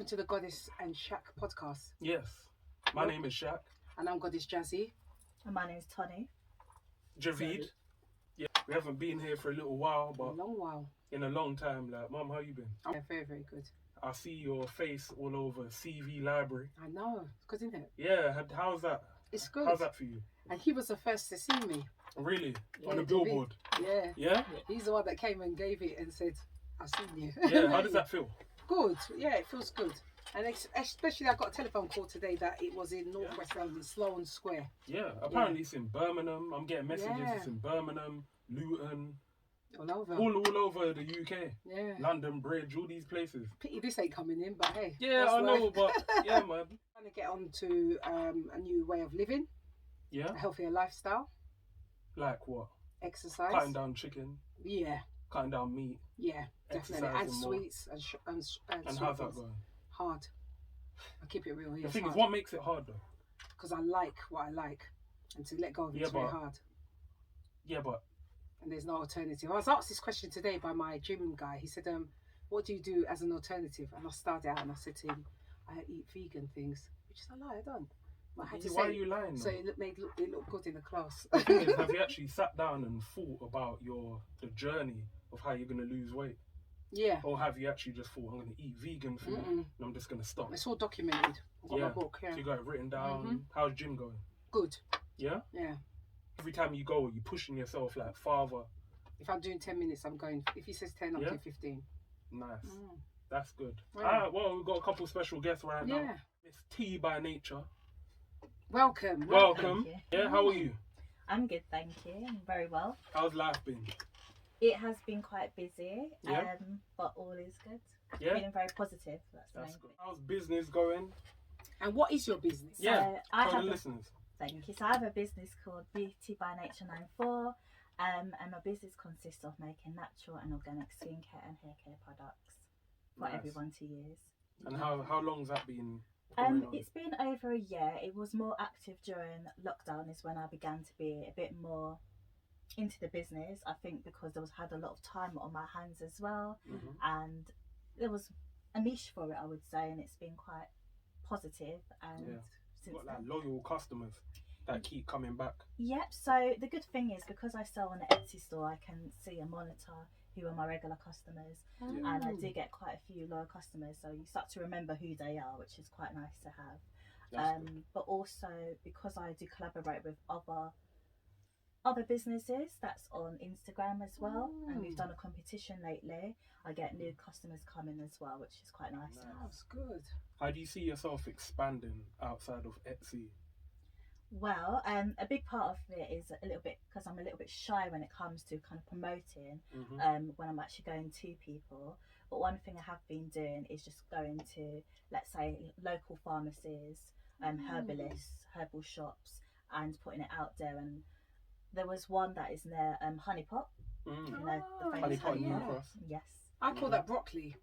welcome to the Godess and Shaq podcast. Yes. My name is Shaq. And I'm Godess Jazzy. And my name's Tony. Javid. Yeah, we haven't been here for a little while, but A long while. in a long time. Like, Mum, how you been? Yeah, very, very good. I see your face all over CV Library. I know. It's good, isn't it? Yeah, how's that? It's good. How's that for you? And he was the first to see me. Really? Yeah, On the Javid. billboard? Yeah. Yeah? He's the one that came and gave it and said, I've seen you. Yeah, how does that feel? Good. Yeah, it feels good. And especially I got a telephone call today that it was in Northwest London, Sloane Square. Yeah, apparently it's in Birmingham. I'm getting messages it's in Birmingham, Luton, All over. all over the UK. Yeah. London Bridge, all these places. Pity this ain't coming in, but hey. Yeah, that's I know, life. but yeah, man. Trying to get on to a new way of living, Yeah? a healthier lifestyle, Like what? exercise. Cutting down chicken, Yeah. cutting down meat. Yeah, definitely. And Exercising more. sweets and And sweet how's that things. going? Hard. I keep it real here. The thing is, what makes it hard though? Because I like what I like, and to let go of it Yeah, is very but- hard. Yeah, but And there's no alternative. I was asked this question today by my gym guy. He said, "What do you do as an alternative?" And I started out and I said to him, "I eat vegan things," which is a lie. I don't. But I had to why say are you lying? so though? it look good in the class. The thing is, have you actually sat down and thought about the journey of how you're gonna lose weight, Yeah. or have you actually just thought I'm gonna eat vegan food and I'm just gonna stop? It's all documented. I've got my book. So Yeah. you got it written down. Mhm. How's gym going? Good. Yeah. Yeah. Every time you go, are you pushing yourself like farther? If I'm doing 10 minutes, I'm going. If he says 10, I'll Yeah. do 15. Nice. Mm. That's good. Yeah. Alright, well, we've got a couple special guests right Yeah. now. It's T by nature. Welcome. Welcome. Thank Yeah, how are you? I'm good, thank you. I'm very well. How's life been? It has been quite busy, Yeah. but all is good. Yeah. Feeling very positive. That's the That's main good. thing. How's business going? And what is your business? Yeah. So I Tell have the a, listeners. thank you. So I have a business called Beauty by Nature 94, and my business consists of making natural and organic skincare and hair care products for Nice. everyone to use. And how long's that been going on? It's been over a year. It was more active during lockdown is when I began to be a bit more into the business. I think because had a lot of time on my hands as well, Mhm. and there was a niche for it, I would say, and it's been quite positive. And Yeah. since Got like then, loyal customers that keep coming back. yep. So the good thing is because I sell on the Etsy store, I can see and monitor who are my regular customers, and I do get quite a few loyal customers. So you start to remember who they are, which is quite nice to have. That's good. But also because I do collaborate with other businesses that's on Instagram as well, and we've done a competition lately. I get new customers coming as well, which is quite nice. Nice. That's good. How do you see yourself expanding outside of Etsy? Well, a big part of it is a little bit because I'm a little bit shy when it comes to kind of promoting Mhm. when I'm actually going to people. But one thing I have been doing is just going to, let's say, local pharmacies, herbalists, herbal shops, and putting it out there. And there was one that is near Honeypot. Mm. You know, the Oh, famous Honeypot in yeah. New Cross. Yes. I call that broccoli.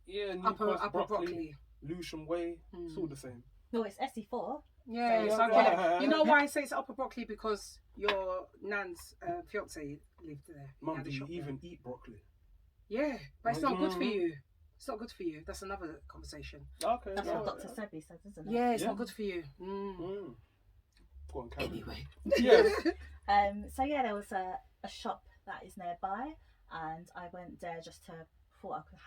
Yeah, New Upper Cross, broccoli. Lucian Way, it's all the same. No, it's SE4. Yeah, So so I it's call right. it. You know why I say it's upper broccoli? Because your nan's fiance lived there. He Mum, had a do you shop there. even eat broccoli? Yeah, but it's not good for Mhm. you. It's not good for you. That's another conversation. Okay. That's yeah. what Dr. Sebi said, isn't it? Yeah, it's Yeah. not good for you. Mm. Go on, carry on. Anyway. Yeah. So yeah, there was a shop that is nearby, and I went there just to thought I could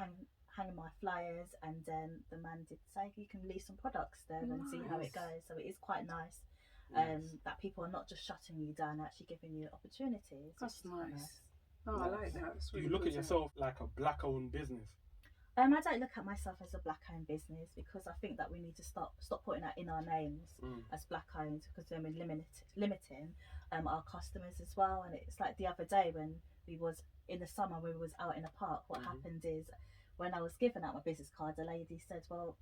hang my flyers, and then the man did say you can leave some products there and see how Nice. it goes. So it is quite nice Nice. that people are not just shutting you down, actually giving you opportunities. which That's is quite nice. Oh, I like that. That's Do really you look good, at isn't yourself like a black-owned business? I don't look at myself as a black-owned business because I think that we need to stop putting that in our names as black-owned, because then we're limiting our customers as well. And it's like the other day when we was in the summer, we was out in a park. What happened is when I was giving out my business card, the lady said, "Well,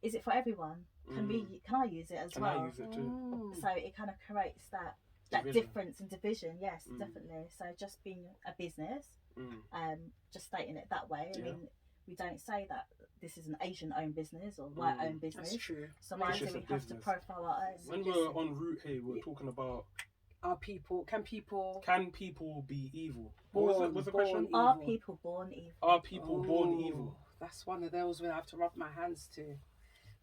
is it for everyone? Can I use it as Can well?" I use it too? So it kind of creates that Division. difference and division. Yes, definitely. So just being a business, Mm. just stating it that way. I Yeah. mean, we don't say that this is an Asian-owned business or white-owned business. That's true. So why It's do just we a have to business. profile our own? When we were en route here, we were talking about Can people can people be evil? Born- What was the question? born Are evil. people born evil? Are people born evil? That's one of those where I have to rub my hands to.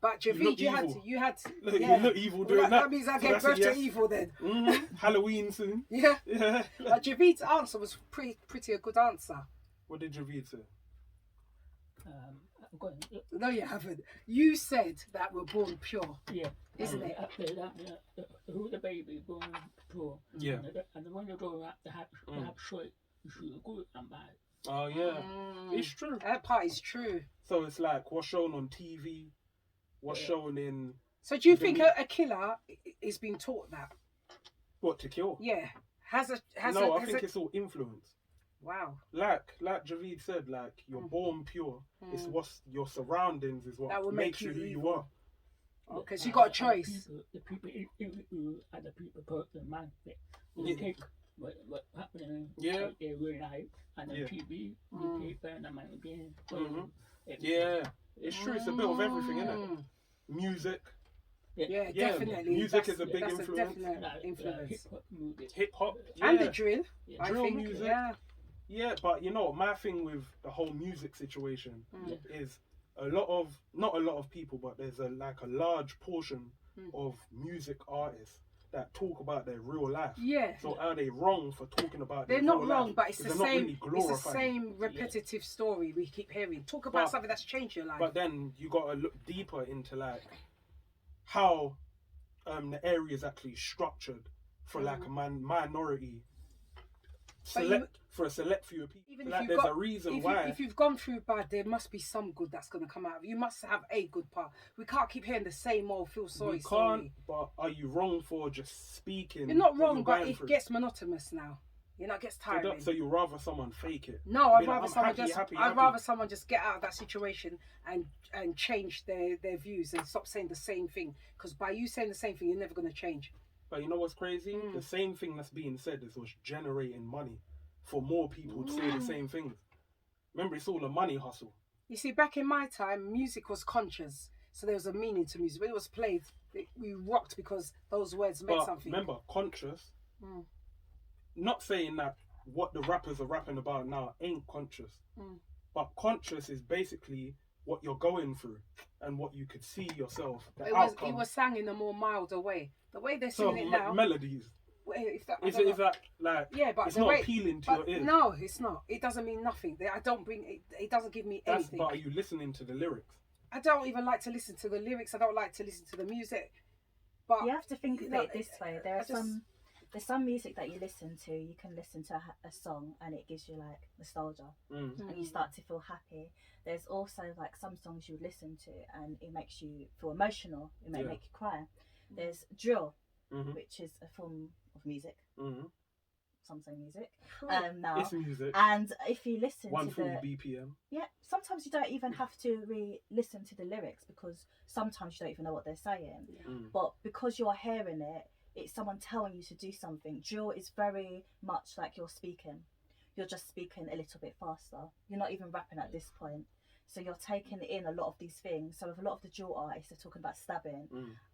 But You look Javid, you had to, evil. you had to. Look, Yeah. you look evil Well, doing that, that. that means I So gave that's a birth yes. to evil then. Halloween soon. Yeah. Yeah. But Javid's answer was pretty a good answer. What did Javid say? I'm going, No, you haven't. You said that we're born pure, yeah. isn't it? Who the baby born poor. Yeah. And when you go up, they have short, good and bad. Oh yeah, it's true. That part is true. So it's like what's shown on TV, what's shown in So do you The think me- a killer is being taught that? what to kill. Yeah. I think it's all influence. Wow. Like Javid said, like you're born pure. It's what's your surroundings is what That will makes make you you who you evil. are. Okay, so you got a choice. The people you and the people person mindset. Yeah. You take what happening Yeah. in real life and on Yeah. TV, you take them and again. Yeah, it's true. It's a bit of everything, isn't it? Music. Yeah, Yeah, definitely. music is a big that's influence. A definite influence. Hip hop. Yeah. And the drill, I Drill think. music. Yeah. Yeah, but you know, my thing with the whole music situation Mm. is not a lot of people, but there's a large portion of music artists that talk about their real life. Yeah. So are they wrong for talking about They're their not real wrong, life? but it's the 'Cause they're not same. really It's the glorifying it. same repetitive story we keep hearing. Talk about But- something that's changed your life. But then you got to look deeper into like how the area is actually structured for like a minority for a select few of people. Even if Like you've there's got, a reason if why. if you've gone through bad, there must be some good that's going to come out of it. You must have a good part. We can't keep hearing the same old feel sorry we can't. story. But are you wrong for just speaking? You're not what wrong, you're but going it through? gets monotonous now. You know, it gets tiring. So you rather someone fake it? No, Be I'd like, rather I'm someone happy, just. happy, I'd happy. rather someone just get out of that situation and change their views and stop saying the same thing. Because by you saying the same thing, you're never going to change. But you know what's crazy? The same thing that's being said is what's generating money for more people to say the same things. Remember, it's all a money hustle. You see, back in my time, music was conscious, so there was a meaning to music. When it was played, we rocked because those words meant But something. remember, conscious. Not saying that what the rappers are rapping about now ain't conscious, but conscious is basically what you're going through and what you could see yourself. The outcome. It was sang in a more milder way. The way they're so singing it now. melodies. If that, I Is don't it know. that like? Yeah, but it's the not way- appealing to But your ears. no, it's not. It doesn't mean nothing. I don't bring it. It doesn't give me anything. But are you listening to the lyrics? I don't even like to listen to the lyrics. I don't like to listen to the music. But You have to think of No, it this way. There's some music that you listen to. You can listen to a song and it gives you like nostalgia, and you start to feel happy. There's also like some songs you listen to and it makes you feel emotional. It may make you cry. There's drill, which is a form of music. Some say music. Now, It's music. Ah, and if you listen to 140 the BPM. sometimes you don't even have to listen to the lyrics because sometimes you don't even know what they're saying. But because you're hearing it, it's someone telling you to do something. Drill is very much like you're speaking. You're just speaking a little bit faster. You're not even rapping at this point. So you're taking in a lot of these things. So with a lot of the drill artists, they're talking about stabbing.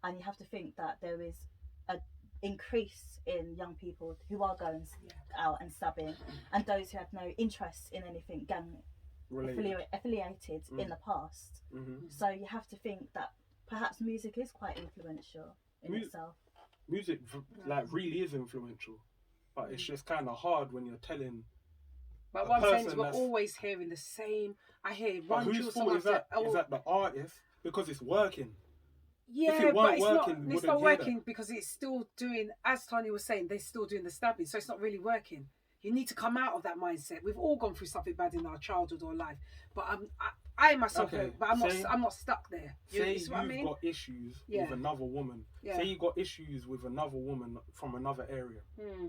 And you have to think that there is a increase in young people who are going out and stabbing, and those who have no interest in anything gang affiliated in the past. So you have to think that perhaps music is quite influential in itself. Music like really is influential, but it's just kind of hard when you're telling. But a what I'm saying is person we're that's- always hearing the same. I hear But one whose drill fault song is that? after. Is that the artist? Because it's working. Yeah, it but weren't it's working, not. we It's wouldn't not hear that. working because it's still doing. As Tony was saying, they're still doing the stabbing, so it's not really working. You need to come out of that mindset. We've all gone through something bad in our childhood or life, but I myself, Okay, but I'm say- not stuck there. Say see what I you've mean? got issues Yeah. with another woman. Yeah. Say you got issues with another woman from another area.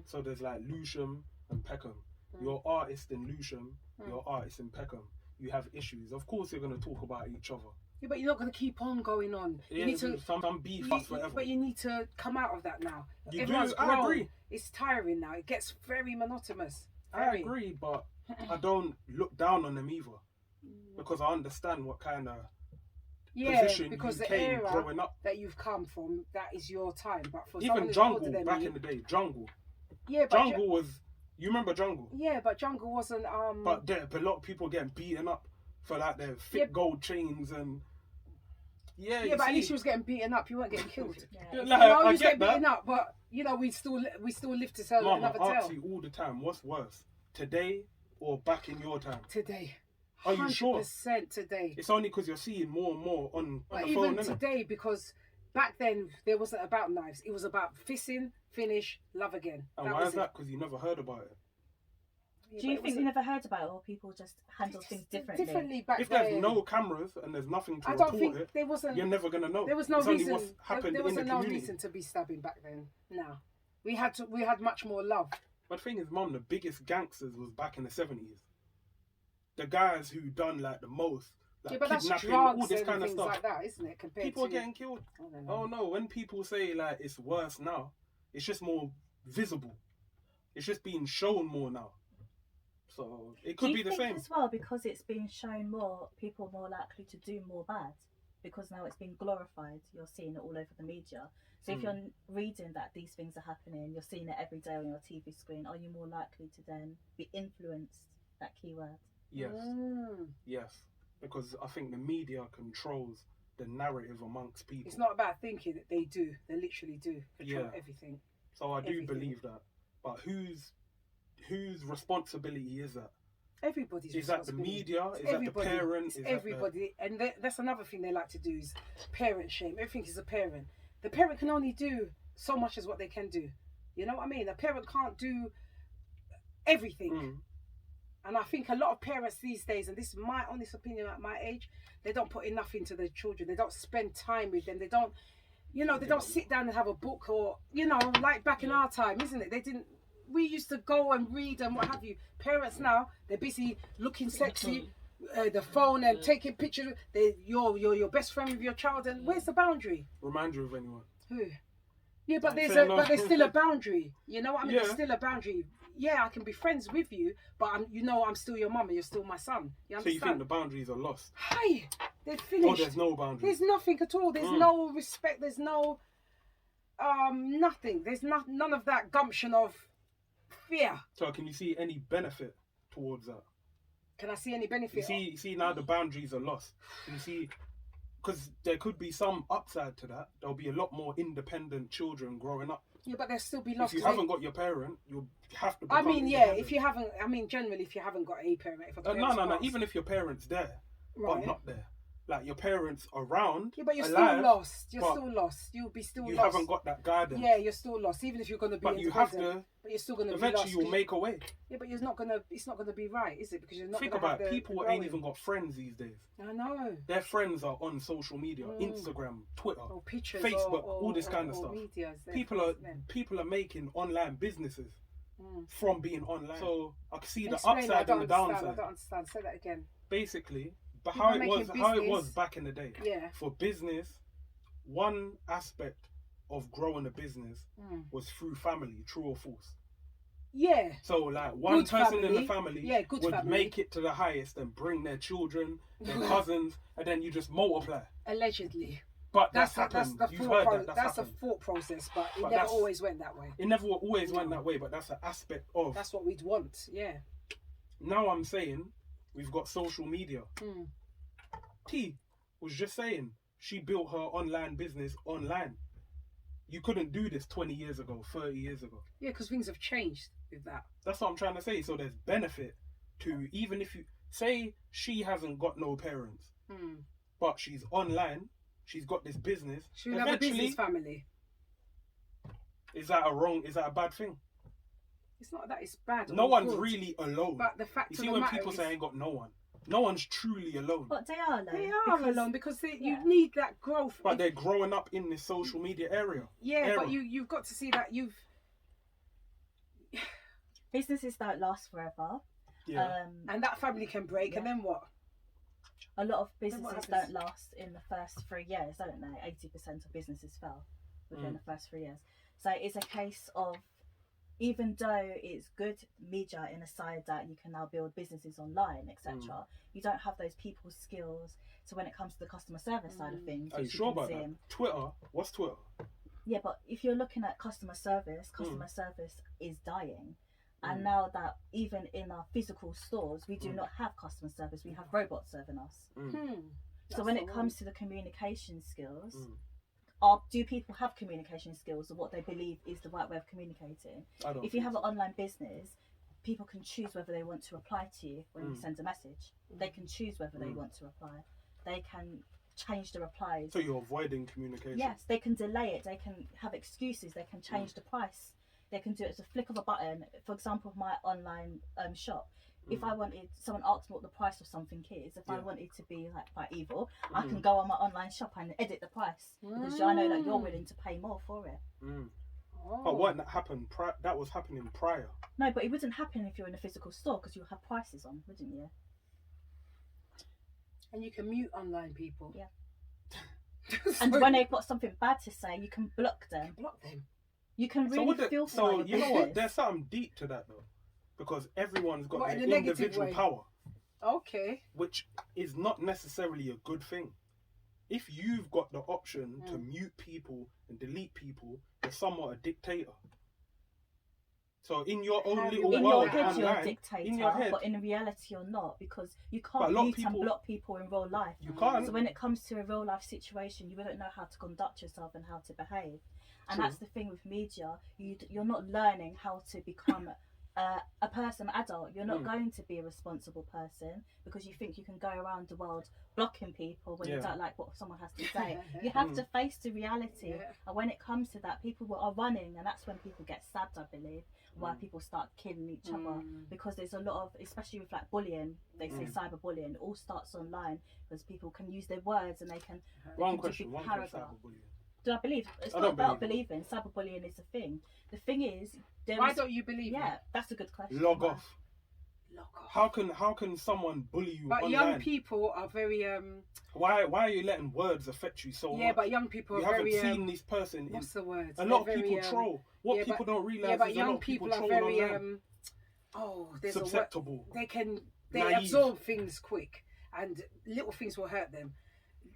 So there's like Lewisham and Peckham. You're artist in Lewisham. You're artist in Peckham. You have issues. Of course, you're going to talk about each other. Yeah, but you're not going to keep on going on. You Yeah, need to. some beef us forever. But you need to come out of that now. You Everyone's do, I grown. agree. It's tiring now. It gets very monotonous. I Very. agree, but I don't look down on them either because I understand what kind of position because you the came era growing up. that you've come from, that is your time. But for someone Even who's Jungle older than back you, in the day, Jungle. yeah, but Jungle was. You remember Jungle? yeah, but Jungle wasn't. But a lot of people getting beaten up for like their thick gold chains and Yeah, you but at see. least you was getting beaten up. You weren't getting killed. Yeah. Like, You I was get getting that. beaten up, but you know we still live to tell Mum, I another ask tale. you all the time, what's worse, today or back in your time? Today. Are you sure? 100% today. It's only because you're seeing more and more on But the phone, even innit? today, because back then there wasn't about knives. It was about fisting, finish, love again. And why is that? Because you never heard about it. Yeah, Do you but it think you wasn't- never heard about it, or people just handle things differently? differently back If then? there's no cameras and there's nothing to I don't report think it, there wasn't. you're never gonna know. There was no it's only reason. what's happened There in the wasn't no community. reason to be stabbing back then. No, we had much more love. But the thing is, Mum, the biggest gangsters was back in the 70s. The guys who done like the most, like Yeah, but that's kidnapping, drugs all this and kind of things stuff. like that, isn't it? Compared People are to getting killed. I don't know. Oh no, when people say like it's worse now, it's just more visible. It's just being shown more now. So it Do could you be the think same. as well, because it's being shown more, people are more likely to do more bad, because now it's been glorified. You're seeing it all over the media. So if you're reading that these things are happening, you're seeing it every day on your TV screen, are you more likely to then be influenced? That keyword. Yes, Mm. yes. Because I think the media controls the narrative amongst people. It's not about thinking that they do. They literally do control Yeah. everything. So I do everything. believe that. But whose responsibility is that? Everybody's Is that the responsibility. media? It's Is that the everybody. parent? It's Is that the... everybody. And that's another thing they like to do is parent shame. Everything is a parent. The parent can only do so much as what they can do. You know what I mean? A parent can't do everything. Mm. And I think a lot of parents these days, and this is my honest opinion at my age, they don't put enough into their children. They don't spend time with them. They don't, they don't sit down and have a book or, like back in our time, isn't it? They didn't. We used to go and read and what have you. Parents now, they're busy looking sexy, the phone and taking pictures. You're your best friend with your child, and where's the boundary? Remind you of anyone? Who? Yeah, but Say there's no. but there's still a boundary. You know what I mean? There's Yeah. still a boundary. Yeah, I can be friends with you, but I'm still your mum and you're still my son. You So you understand? think the boundaries are lost? Hi, they're Or finished. there's no boundaries? There's nothing at all. There's no respect. There's no nothing. There's none of that gumption of fear. So can you see any benefit towards that? Can I see any benefit? You see now the boundaries are lost. You see, because there could be some upside to that. There'll be a lot more independent children growing up. Yeah, but they'll still be lost. If you 'cause haven't got your parent, you have to. I become mean, yeah. independent. If you haven't, I mean, generally, if you haven't got a parent, if a No. parent's passed, Even if your parents there, right. but not there. Like your parents around. Yeah, but you're alive, still lost. You're but still lost. You'll be still You lost. haven't got that guidance. Yeah, you're still lost. Even if you're gonna be. But you have independent, to. But you're still gonna Eventually, be you'll lost. make a way. Yeah, but it's not gonna be right, is it? Because you're not. Think gonna about have it. the People growing. ain't even got friends these days. I know. Their friends are on social media, Instagram, Twitter, Or pictures, Facebook, or, all this kind of or stuff. Medias, People are making online businesses from being online. So I can see the Explain, upside and the I downside. don't understand. Say that again. Basically, but People how it making was business. back in the day. Yeah. For business, one aspect of growing a business was through family, true or false. Yeah. So like one Good person in family. the family Yeah, good would family. make it to the highest and bring their children, their cousins, and then you just multiply. Allegedly. But That's that's happened. the You've thought heard that. that's a happened. thought process, but it But never that's- always went that way. It never always went that way, but that's an aspect of. That's what we'd want. Yeah. Now I'm saying we've got social media. T was just saying she built her online business online. You couldn't do this 20 years ago, 30 years ago. Yeah, because things have changed with that. That's what I'm trying to say. So there's benefit to, even if you say she hasn't got no parents, but she's online, she's got this business. She'll have a business family. Is that a bad thing? It's not that it's bad. No or one's good, really alone. But the fact You of see the when matter people is, say I ain't got no one. No one's truly alone. But they are alone. they are because- alone because yeah. you need that growth. But they're growing up in this social media area. Yeah, but you've got to see that you've. Businesses don't last forever. Yeah. And that family can break, and Yeah. then what? A lot of Then what businesses happens? don't last in the first 3 years, don't they? 80% of businesses fail within the first 3 years. So it's a case of, even though it's good media in a side that you can now build businesses online, etc., you don't have those people skills. So when it comes to the customer service side of things, Are you which sure can about see that? in- Twitter? What's Twitter? Yeah, but if you're looking at customer service is dying. And now that even in our physical stores, we do not have customer service, we have robots serving us. So when it comes to the communication skills, do people have communication skills or what they believe is the right way of communicating? If you have an online business, people can choose whether they want to reply to you when you send a message. They can choose whether they want to reply. They can change the replies. So you're avoiding communication? Yes, they can delay it. They can have excuses. They can change the price. They can do it as a flick of a button. For example, my online shop. If I wanted, someone asked me what the price of something is. If I wanted to be like quite evil, I can go on my online shop and edit the price because I know that you're willing to pay more for it. But what happened? That was happening prior. No, but it wouldn't happen if you're in a physical store because you'll have prices on, wouldn't you? And you can mute online people. Yeah. And when they've got something bad to say, you can block them. You can really feel for your you know business. what? There's something deep to that though, because everyone's got their individual power. Okay. Which is not necessarily a good thing. If you've got the option to mute people and delete people, you're somewhat a dictator. So in your own little world, in your head online, you're a dictator, in your head, but in reality you're not, because you can't mute and block people in real life. You can't. So when it comes to a real life situation, you wouldn't know how to conduct yourself and how to behave. And that's the thing with media. You're not learning how to become a person, adult. You're not going to be a responsible person because you think you can go around the world blocking people when you don't like what someone has to say. You have to face the reality. And when it comes to that, people are running, and that's when people get stabbed, I believe. Why people start killing each other, because there's a lot of, especially with like bullying, they say cyberbullying, it all starts online because people can use their words and they can one question cyberbullying. Do I believe? It's not about believing. Cyberbullying is a thing. The thing is, why don't you believe? Yeah, that's a good question. Log off. How can someone bully you? But online? Young people are very Why are you letting words affect you so much? Yeah, but young people are very. You haven't seen this person. What's the word? A lot of people troll. What people don't realize is but a young lot of people are troll very online. There's susceptible. They absorb things quick, and little things will hurt them.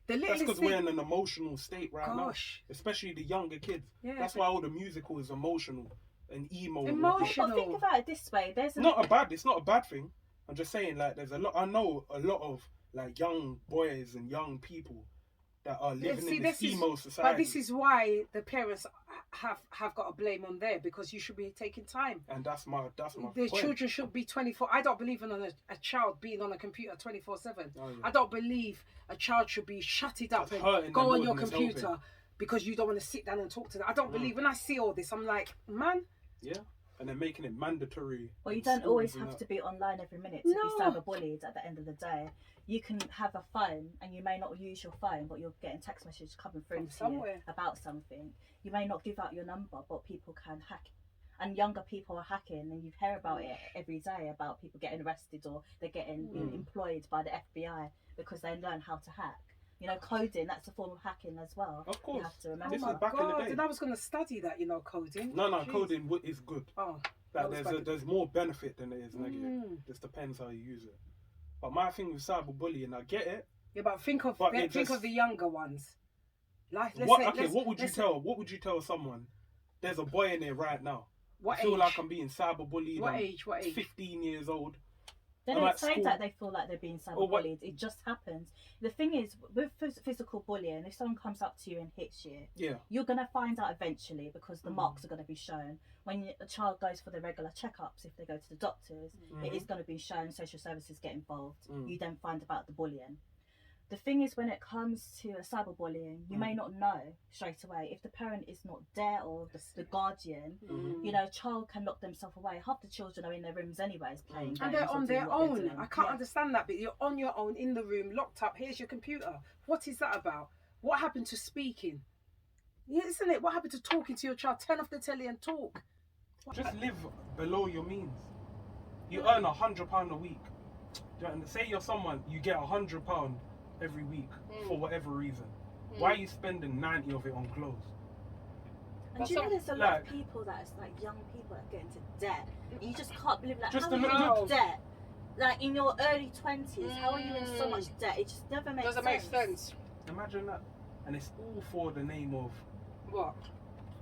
That's because we're in an emotional state right now, especially the younger kids. Yeah, that's why all the musical is emotional and emo. But think about it this way: it's not a bad thing. I'm just saying, like, there's a lot. I know a lot of like young boys and young people that are living in this emo society. But this is why the parents have got a blame on there, because you should be taking time. And that's my the point. Children should be 24. I don't believe in a child being on a computer 24/7. I don't believe a child should be shut it up and go on your computer because you don't want to sit down and talk to them. I don't believe. When I see all this, I'm like, man. Yeah. And they're making it mandatory. Well, you don't always have to be online every minute to be cyberbullied at the end of the day. You can have a phone and you may not use your phone, but you're getting text messages coming through to you about something. You may not give out your number, but people can hack. And younger people are hacking, and you hear about it every day, about people getting arrested or they're getting being employed by the FBI because they learn how to hack. You know, coding, that's a form of hacking as well. Of course. You have to remember. This is back in the day. And I was going to study that, coding. No, coding is good. Oh, like there's more benefit than there is negative. Just depends how you use it. But my thing with cyberbullying, I get it. Yeah, but think of the younger ones. What would you tell someone? There's a boy in there right now. I feel like I'm being cyberbullied. What age? 15 years old. They don't say that they feel like they're being cyberbullied. It just happens. The thing is, with physical bullying, if someone comes up to you and hits you, you're going to find out eventually because the marks are going to be shown. When a child goes for the regular checkups, if they go to the doctors, it is going to be shown, social services get involved. You then find about the bullying. The thing is, when it comes to cyberbullying, you may not know straight away. If the parent is not there or the guardian, a child can lock themselves away. Half the children are in their rooms anyways playing games. And they're on their own. I can't understand that, but you're on your own in the room, locked up. Here's your computer. What is that about? What happened to speaking? Yeah, isn't it? What happened to talking to your child? Turn off the telly and talk. Just live below your means. You earn £100 a week. Say you're someone, you get £100 every week for whatever reason. Why are you spending 90 of it on clothes? And there's a lot of people that's like young people that get into debt. You just can't believe how are you in debt? Like in your early 20s, how are you in so much debt? It just never makes sense. Doesn't make sense. Imagine that. And it's all for the name of what?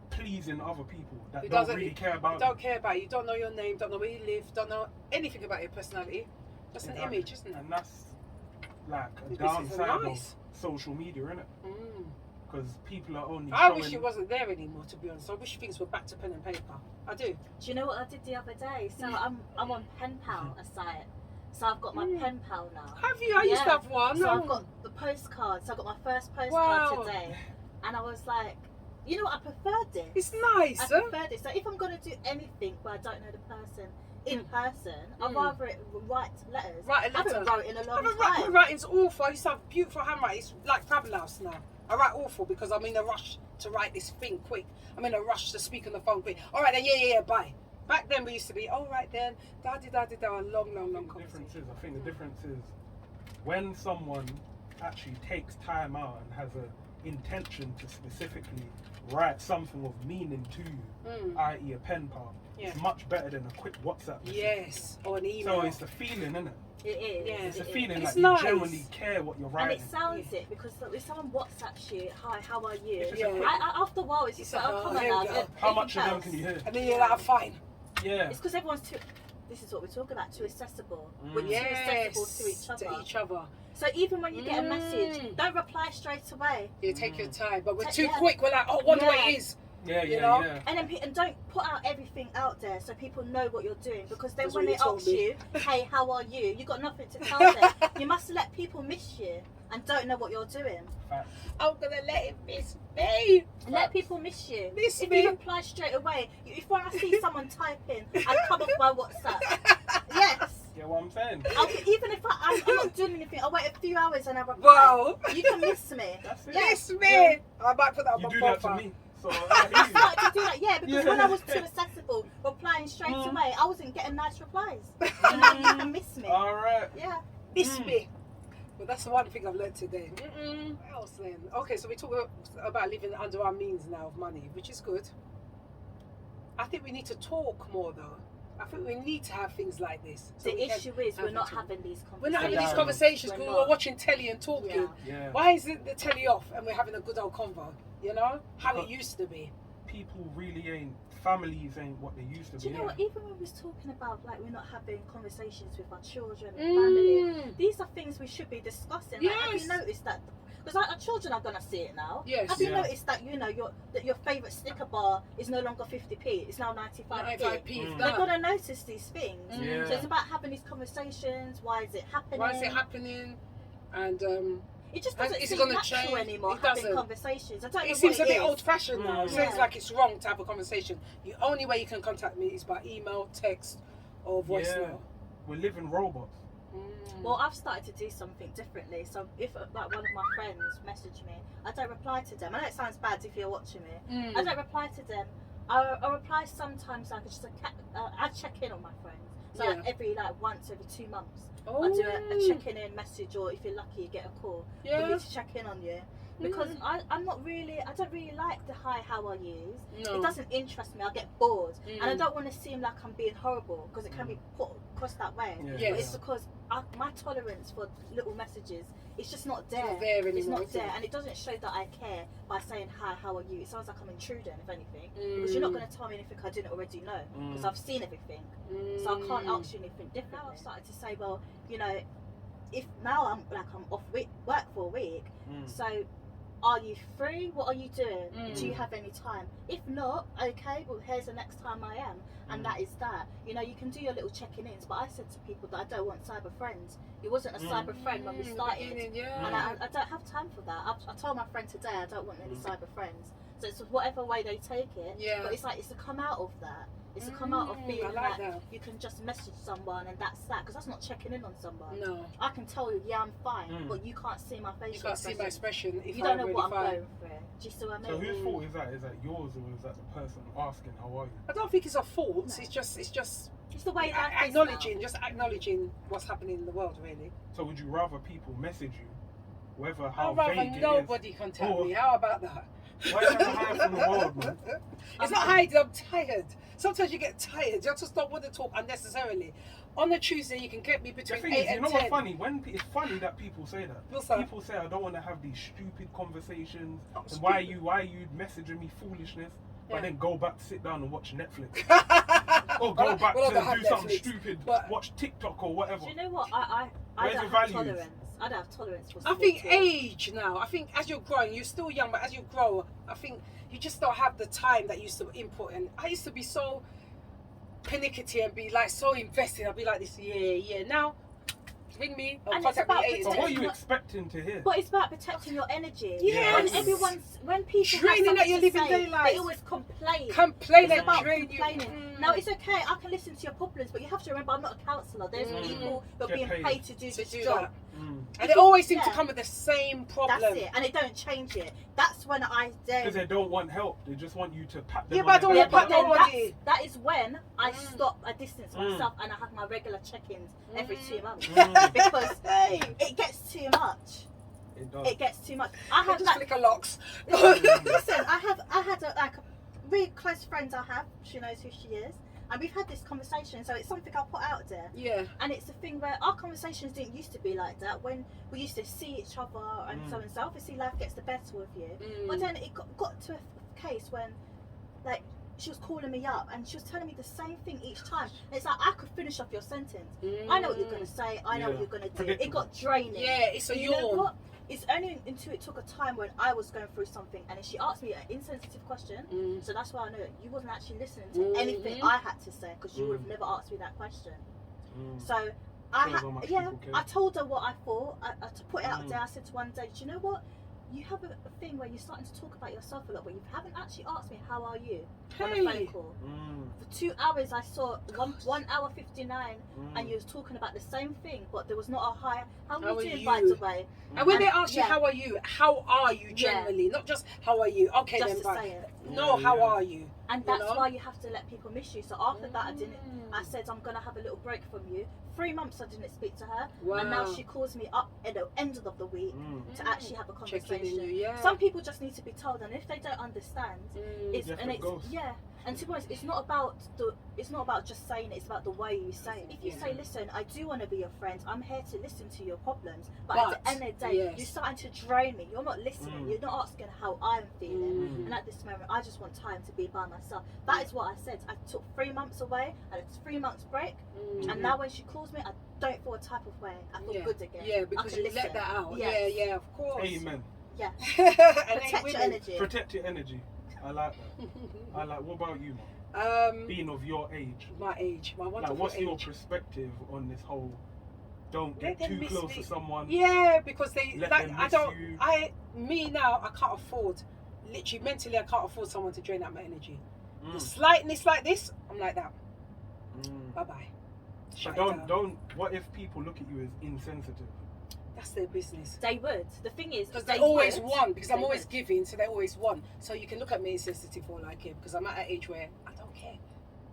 pleasing other people that Who don't doesn't- really care about Don't care about you. Don't know your name. Don't know where you live. Don't know anything about your personality. Just an Exactly. image, isn't it? And that's like a This is downside nice. of social media, innit? Mm. Because people are only I showing... wish it wasn't there anymore, to be honest. I wish things were back to pen and paper. I do. Do you know what I did the other day? So I'm on Pen Pal, a site. So I've got my Pen Pal now. Have you? I used to Yeah. have one. So I've got the postcard. So I got my first postcard Wow. today, and I was like, you know what? I preferred this. It's nice. I preferred it. So if I'm gonna do anything where I don't know the person in person, I'd rather write letters. Write a I letter. haven't wrote in a long My time. writing's awful. I used to have beautiful handwriting. It's like fabulous now. I write awful because I'm in a rush to write this thing quick. I'm in a rush to speak on the phone quick. All right then, yeah, bye. Back then we used to be, all right then, da-di-da-di-da, a long The conversation. difference is, I think the difference is when someone actually takes time out and has an intention to specifically write something of meaning to you, i.e. a pen pal, Yeah. it's much better than a quick WhatsApp message. Yes, or an email. So it's the feeling, innit? It is. Yeah. It's it a is. feeling It's like nice. you genuinely care what you're And writing. it sounds it because if someone WhatsApps you, hi, how are you? It's just Yeah. a quick- After a while, it's just It's like, like, oh, come oh, on here now. we go. How anything much of them else? can you hear? And then you're like, I'm fine. Yeah. It's because everyone's too. This is what we're talking about. Too accessible. Mm. We're too Yes, accessible to each other. other. So even when you get a message, Mm. don't reply straight away. You take your time, but we're Take- too yeah. quick. We're like, oh, wonder what Yeah. it is. Yeah, You yeah, know? yeah. And then and don't put out everything out there so people know what you're doing. Because then That's when what they you told ask me. you, hey, how are you? You got nothing to tell them. You must let people miss you and don't know what you're doing. Facts. I'm gonna let it miss me. Let people miss you. Miss if me. you reply straight away, if when I see someone typing, I come off my WhatsApp. Yes. Get what I'm saying? Even if I'm not doing anything, I'll wait a few hours and I reply. Wow. You can miss me. That's it. Miss me. Yeah. I might put that on You my do that to profile. me. So I I started to do that, yeah, because Yeah. when I was too accessible, replying straight Mm. away, I wasn't getting nice replies. And now you can miss me. Alright. Yeah. Miss Mm. me. Well, that's the one thing I've learned today. What else then? Okay, so we talk about living under our means now of money, which is good. I think we need to talk more though. I think we need to have things like this. So The we can issue is we're have not it. having these conversations. We're not having these Yeah. conversations We're because not. we're watching telly and talking. Yeah. Yeah. Why isn't the telly off and we're having a good old convo? You know? How it used to be. People really ain't, families ain't what they used to Do be. you know innit? what? Even when we was talking about like we're not having conversations with our children and family, these are things we should be discussing. Like, have Yes. you noticed that? Because our children are gonna see it now. Yes. Have you Yeah. noticed that your favourite Snicker bar is no longer 50p? It's now 95p. 95p. Mm. They're gonna notice these things. Yeah. So it's about having these conversations. Why is it happening? Why is it happening? And It just And doesn't is it seem gonna natural change? anymore. It Having doesn't. conversations. I don't know it seems a what bit is. old fashioned now. It Mm. seems Yeah. like it's wrong to have a conversation. The only way you can contact me is by email, text, or voice Yeah. note. We're living robots. Well, I've started to do something differently. So if like one of my friends message me, I don't reply to them. I know it sounds bad if you're watching me. I don't reply to them. I reply sometimes like just I check in on my friends. So Yeah. like once every 2 months, Oh. I do a checking in message, or if you're lucky, you get a call for Yeah. me to check in on you. Because I don't really like the hi, how are yous. No. It doesn't interest me. I get bored, and I Mm. don't want to seem like I'm being horrible because it can be put across that way. Yeah. But Yes. it's because my tolerance for little messages is just not there. not there It's anymore, not is there, it? and it doesn't show that I care by saying hi, how are you. It sounds like I'm intruding, if anything, because you're not going to tell me anything I didn't already know, because I've seen everything. So I can't ask you anything different. Now I've started to say, well, if now I'm off work for a week, so are you free? What are you doing? Do you have any time? If not, okay, well here's the next time I am, and that is that. You can do your little checking-ins, but I said to people that I don't want cyber friends. It wasn't a cyber friend when we started, and I don't have time for that. I told my friend today I don't want any cyber friends. So it's whatever way they take it, Yeah. but it's to come out of that. It's to come out of being I like that that. you can just message someone and that's that, because that's not checking in on someone. No. I can tell you, yeah, I'm fine, but you can't see my facial You can't see my expression. expression if You don't I'm know really what I'm fine. going through. Do you see what I mean? So whose fault is that? Is that yours or is that the person asking how are you? I don't think it's a fault. No. It's just It's the way that acknowledging what's happening in the world, really. So would you rather people message you, whether how I'd rather vague it is? nobody contact Or- me. How about that? Why you have to hide from the world, man? It's not hiding, I'm tired. Sometimes you get tired. You just don't want to talk unnecessarily. On a Tuesday, you can get me The between thing 8 is, you and know 10. what's funny? It's funny that people say that. What's that? People say I don't want to have these stupid conversations. Oh, And why are you messaging me foolishness? but Yeah. then go back, sit down and watch Netflix. Or go back Well, I to don't have do something Netflix, stupid, but- watch TikTok or whatever. Do you know what? I Where's don't the have values? tolerance. I don't have tolerance for I small think talk. age now. I think as you're growing, you're still young, but as you grow, I think you just don't have the time that you used to input. And I used to be so pernickety and be like so invested. I'd be like this, yeah. Now, ring me or And it's contact me about later. But what are you Not- expecting to hear? But it's about protecting your energy. Yes. And everyone's, when people Draining have at your something to living say, daylights. they always complain. Complain It's and about drain you. complaining. Now it's okay, I can listen to your problems, but you have to remember I'm not a counsellor. There's people that are Get being paid paid to do to this do job. that. Mm. And they always seem to Yeah. come with the same problem. That's it, and they don't change it. That's when I Because then. they don't want help. They just want you to pat them Yeah, on but I the don't Yeah, want back. to but pat then nobody. that is when I Mm. stop, I distance Mm. myself, and I have my regular check-ins every 2 months Mm. because Hey, it gets too much. It does. It gets too much. I they have just like, flicker locks. listen, I had a really close friend I have. She knows who she is, and we've had this conversation. So it's something I'll put out there. Yeah. And it's a thing where our conversations didn't used to be like that when we used to see each other and so and so. Obviously, life gets the better of you. But then it got to a case when, like, she was calling me up and she was telling me the same thing each time. And it's like, I could finish off your sentence. I know what you're going to say. I know what Yeah. you're going to do. It Predictable. got draining. Yeah, it's a But you know yawn. what? It's only until it took a time when I was going through something and then she asked me an insensitive question. So that's why I know that you wasn't actually listening to anything I had to say because you would have never asked me that question. Mm. So Shows how much yeah, people care. I told her what I thought. I to put it out Mm. there, I said to one day, do you know what? You have a thing where you're starting to talk about yourself a lot, but you haven't actually asked me how are you on a Hey. phone call. Mm. For 2 hours, I saw 1 hour 59, Mm. and you was talking about the same thing, but there was not a higher. How How are are you doing, you? by the way? And when they And- ask you yeah. how are you Yeah. generally, not just how are you. Okay, Just then to fine. say it. No, Yeah, how yeah. are you? And You that's know? why you have to let people miss you. So after that, I didn't. I Mm. said I'm gonna have a little break from you. 3 months I didn't speak to her, Wow. and now she calls me up at the end of the week Mm. to actually have a Checking in conversation. you, yeah. Some people just need to be told, and if they don't understand, it's You have and to it's ghost. yeah. And to be honest, it's not about just saying it. It's about the way you say it. If you Yeah. say, "Listen, I do want to be your friend. I'm here to listen to your problems," but at the end of the day, yes. you're starting to drain me. You're not listening. Mm. You're not asking how I'm feeling. Mhm. And at this moment, I just want time to be by myself. That is what I said. I took 3 months away. I had a 3 months break, Mm. and now when she calls me, I don't feel a type of way. I feel Yeah. good again. Yeah, I because can you listen. let that out. Yes. Yeah, of course. Amen. Yeah. And Protect your women. energy. Protect your energy. I like that. I like. What about you, man? Being of your age, My age, my like, wonderful what's your age. perspective on this whole? Don't Let get them too miss close me. to someone. Yeah, because they Let like them I miss don't. you. Me now, I can't afford. Literally, mentally, I can't afford someone to drain out my energy. The Mm. slightness like this, I'm like that. Mm. Bye bye. But don't. What if people look at you as insensitive? That's their business. They would. The thing is, Because they always would. won. Because I'm They always would. giving, so they always won. So you can look at me insensitive or like it because I'm at an age where I don't care.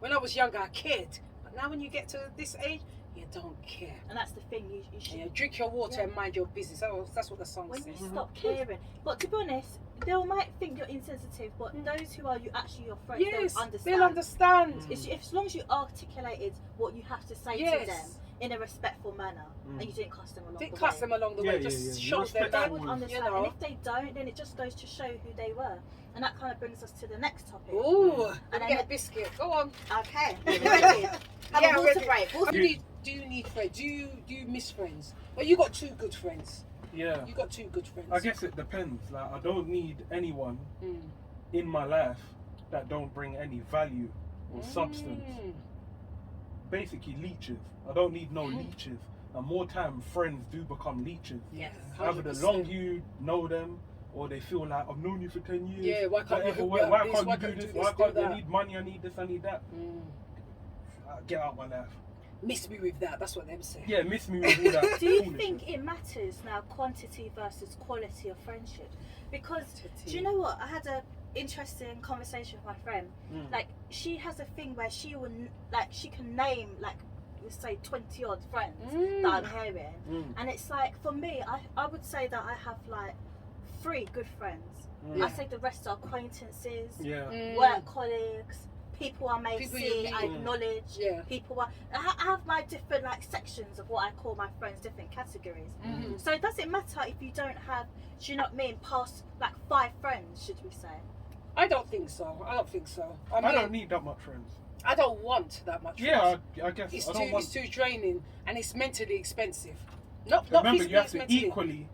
When I was younger, I cared, but now when you get to this age, you don't care. And that's the thing. You should. And you drink your water Yeah. and mind your business. That's what the song When you says. stop caring, but to be honest, they might think you're insensitive, but those who are you actually your friends Yes, don't understand. they'll understand. Mm. It's, if, as long as you articulated what you have to say to Yes. them in a respectful manner, Mm. and you didn't cuss them along Didn't the cuss way, them along the Yeah, way. yeah, Just yeah. show them Respect they that. would You understand. know. And if they don't, then it just goes to show who they were. And that kind of brings us to the next topic. Ooh, And and then get a the- biscuit. Go on. Okay. Yeah, You ready? Have Yeah, a water ready. break. Water Do you need friends? Do you miss friends? Well, you got two good friends. Yeah. You got two good friends. I guess it depends. Like, I don't need anyone Mm. in my life that don't bring any value or substance. Mm. Basically, leeches. I don't need no leeches. And more time, friends do become leeches. Yes. Either the 100%. longer you know them, or they feel like I've known you for 10 years. Yeah, why can't you whatever, hook me why, up why this, can't why you do can't you this? do Why this, do can't they that? need money? I need this, I need that. Mm. Get out my life. Miss me with that. That's what them say. Yeah, miss me with all that Do you foolishness. think it matters now quantity versus quality of friendship? Because Quantity. do you know what? I had a interesting conversation with my friend. Mm. Like she has a thing where she will like she can name like let's say 20 odd friends Mm. that I'm hearing, Mm. and it's like for me, I would say that I have like 3 good friends. Mm. I say the rest are acquaintances, Yeah. Mm. work colleagues, people I may People you see, meet. I acknowledge. Yeah. People I have my different like sections of what I call my friends, different categories. Mhm. So it doesn't matter if you don't have, do you know what I mean, past like 5 friends, should we say? I don't think so. I mean, I don't need that much friends. I don't want that much. Yeah, friends. I guess It's I don't want. It's too draining, and it's mentally expensive. Not Remember, physically, you have it's to mentally. equally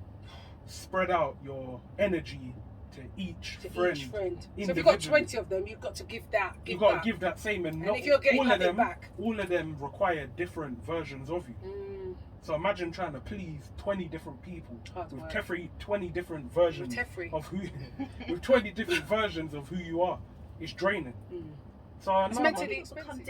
spread out your energy to each friend. So if you've got individually. 20 of them, you've got to give that. You've got to give that same, and not if you're getting all of them. back. All of them require different versions of you. So imagine trying to please 20 different people with 20 different versions of who, with 20 different versions of who you are. It's draining. So it's mentally become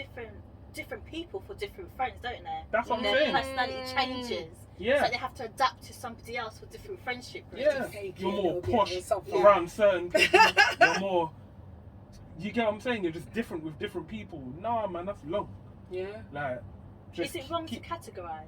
different people for different friends, don't they? That's what I'm their saying. personality changes. Yeah. So they have to adapt to somebody else for different friendship groups. Yeah. You're more posh around certain people. You're more. You get what I'm saying? You're just different with different people. Nah, man, that's long. Yeah. Like. Is it wrong to categorize?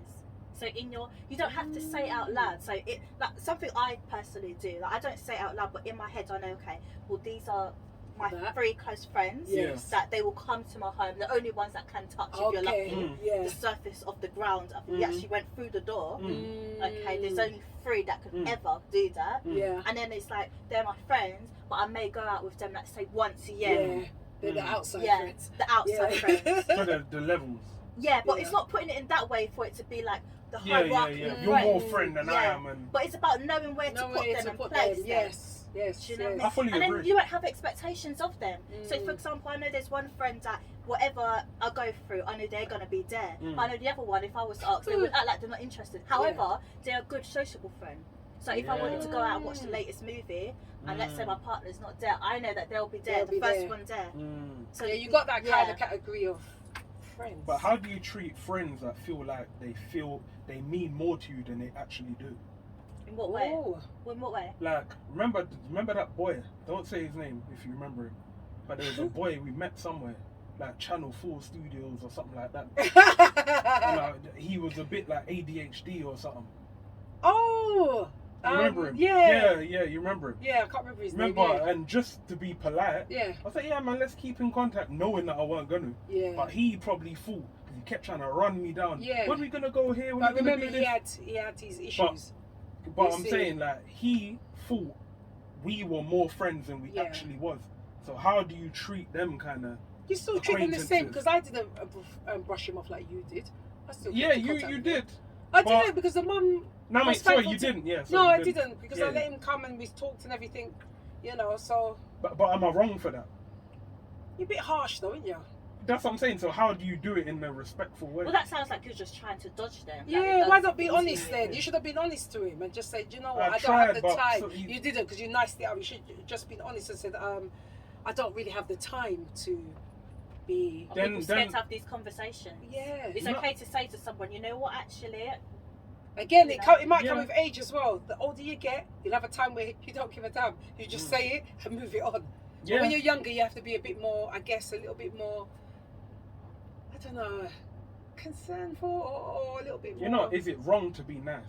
So you don't have to say it out loud. So it like something I personally do. Like I don't say it out loud, but in my head I know. Okay, well these are my 3 close friends. Yes. That they will come to my home. The only ones that can touch if you're lucky. The surface of the ground. You actually went through the door. Okay, there's only 3 that could ever do that. Yeah. And then it's like they're my friends, but I may go out with them, let's say once a year. Yeah. They're the outside friends. The outside friends. So the levels. Yeah, but it's not putting it in that way for it to be like the hierarchy. Yeah. You're more friend than I am, but it's about knowing where to put them and place them. Yes. Do you know what I mean? I fully and agree. then you won't have expectations of them. So, for example, I know there's one friend that whatever I go through, I know they're gonna be there. But I know the other one, if I was to ask, they would act like they're not interested. However, they're a good sociable friend. So if I wanted to go out and watch the latest movie, and let's say my partner's not there, I know that they'll be there. The first one there. So you got that kind of category of friends. But how do you treat friends that feel like they mean more to you than they actually do? In what way? In what way? Like, remember that boy? Don't say his name if you remember him. But there was a boy we met somewhere, like Channel 4 Studios or something like that. He was a bit like ADHD or something. Oh! You remember him? Yeah, you remember him. Yeah, I can't remember his name. And just to be polite, I was like, yeah, man, let's keep in contact, knowing that I weren't gonna. Yeah. But he probably thought, because he kept trying to run me down. Yeah. When are we gonna go here? But remember, he had his issues. But I'm saying, like, he thought we were more friends than we actually was. So how do you treat them kind of? You still treat them the same, because I didn't brush him off like you did. I still you did. I didn't, because the mum. No, mate, sorry, you didn't. Yeah. No, I didn't, because I let him come and we talked and everything, so. But am I wrong for that? You're a bit harsh, though, aren't you? That's what I'm saying. So how do you do it in a respectful way? Well, that sounds like you're just trying to dodge them. Yeah, why not be honest then? You should have been honest to him and just say, you know what, I don't have the time. So you didn't, because you niced it out. You should just been honest and said, I don't really have the time to be. People scared to have these conversations. Yeah. It's okay to say to someone, you know what, actually. Again, it might come with age as well. The older you get, you'll have a time where you don't give a damn. You just say it and move it on. Yeah. But when you're younger, you have to be a bit more, I guess, a little bit more, I don't know, concerned for, or a little bit more. Is it wrong to be nice?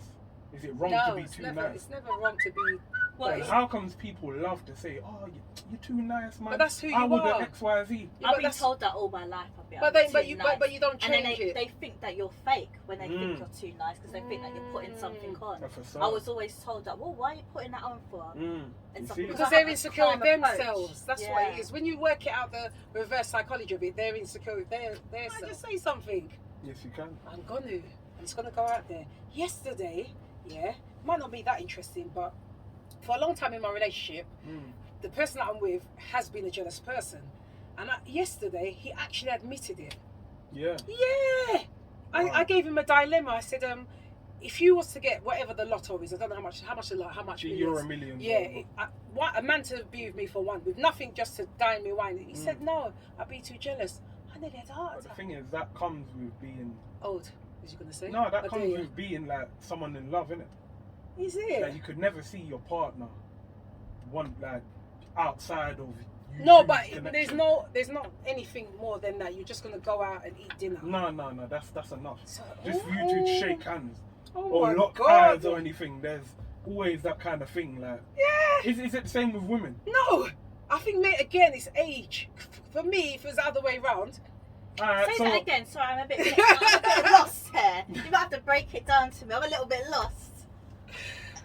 Is it wrong to be too nice? It's never wrong to be. Well, how comes people love to say, "Oh, you're too nice, man"? But that's who you are. I would are. X, Y, Z. I've been told that all my life. But you don't change and then it. They think that you're fake when they think you're too nice, because they think that you're putting something on. I was always told that. Well, why are you putting that on for? Because they're insecure with themselves. That's what it is. When you work it out, the reverse psychology of it, they're insecure with their self. Just say something. Yes, you can. I'm just gonna go out there. Yesterday, might not be that interesting, but for a long time in my relationship, the person that I'm with has been a jealous person. And yesterday, he actually admitted it. Yeah. Yeah. I gave him a dilemma. I said, if you was to get whatever the lotto is, I don't know how much you're a million. Yeah. A man to be with me for one, with nothing, just to dine me wine. He said, no, I'd be too jealous. I nearly had a heart attack. The thing is, that comes with being old. Was you gonna say? No, that comes with being like someone in love, innit? Is it? Like, you could never see your partner outside of you. No, but there's not anything more than that. You're just gonna go out and eat dinner. No, that's enough. So, just for you to shake hands or lock eyes or anything. There's always that kind of thing. Like, yeah. Is it the same with women? No, I think, mate, again, it's age. For me, if it was the other way around. Say that again. Sorry, I'm a bit lost here. You might have to break it down to me. I'm a little bit lost.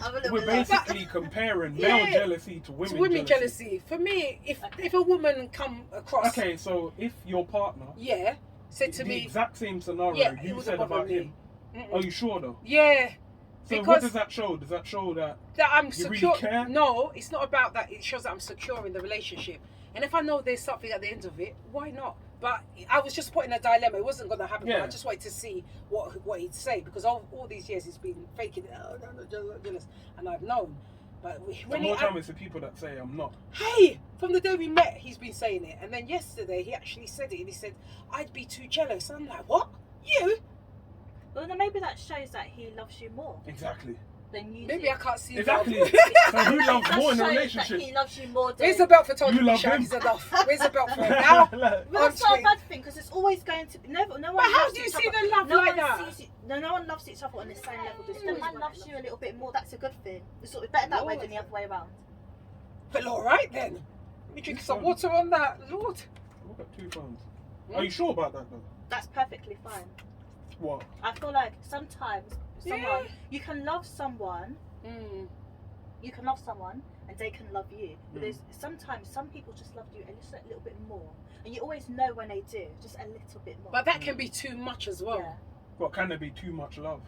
I'm a little we're bit lost. basically comparing Yeah. male jealousy to It's women, women jealousy. For me, if a woman come across, Okay, so if your partner, said to the me, exact same scenario Yeah, it you wouldn't said bother about me. him, are you sure though? yeah, So what because- does that show? Does that show that I'm you secure. really care? No, it's not about that. It shows that I'm secure in the relationship. And if I know there's something at the end of it, why not? But I was just put in a dilemma. It wasn't going to happen. Yeah. But I just wanted to see what he'd say, because all these years he's been faking it. Oh, no, no, jealous, and I've known. But The when more time it's the people that say I'm not. hey, from the day we met, he's been saying it. And then yesterday, he actually said it. And he said, I'd be too jealous. I'm like, what? You? Well, then maybe that shows that he loves you more Exactly. than you Maybe do. I can't see Exactly. love. So who loves That more in a shows relationship? that he loves you more than... Where's the belt for Tony You love Bishop? him. He's enough. Where's the belt for him now? Like, But that's not a Honestly. bad thing, because it's always going to... No one But how loves do you each see other. the love no like one that? sees no one loves each other on the same level. If the man loves you a little bit more, that's a good thing. It's sort of better that way Lord. than the other way around. Well, all right then. Let me drink some water on that, Lord. I've got 2 phones. Are you sure about that though? That's perfectly fine. What? I feel like sometimes Yeah. you can love someone, Mm. and they can love you. But Mm. there's sometimes some people just love you just a little bit more, and you always know when they do, just a little bit more. But that can be too much as well. yeah. What, can there be too much love?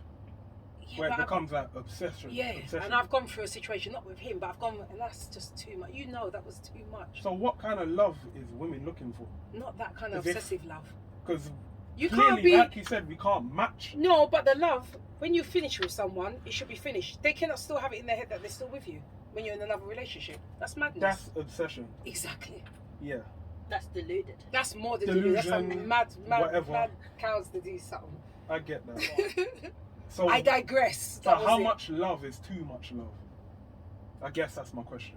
Yeah, Where it but becomes like obsession. yeah, obsession. and I've gone through a situation, not with him, but I've gone, and that's just too much. You know, that was too much. So what kind of love is women looking for? Not that kind of As if- obsessive love. Because You clearly, can't be. like you said, we can't match. No, but the love, when you finish with someone, it should be finished. They cannot still have it in their head that they're still with you when you're in another relationship. That's madness. That's obsession. Exactly. Yeah. That's deluded. That's more than delusion. That's some Delusion, mad whatever. cows to do something. I get that. So, I digress. so That was how it. much love is too much love? I guess that's my question.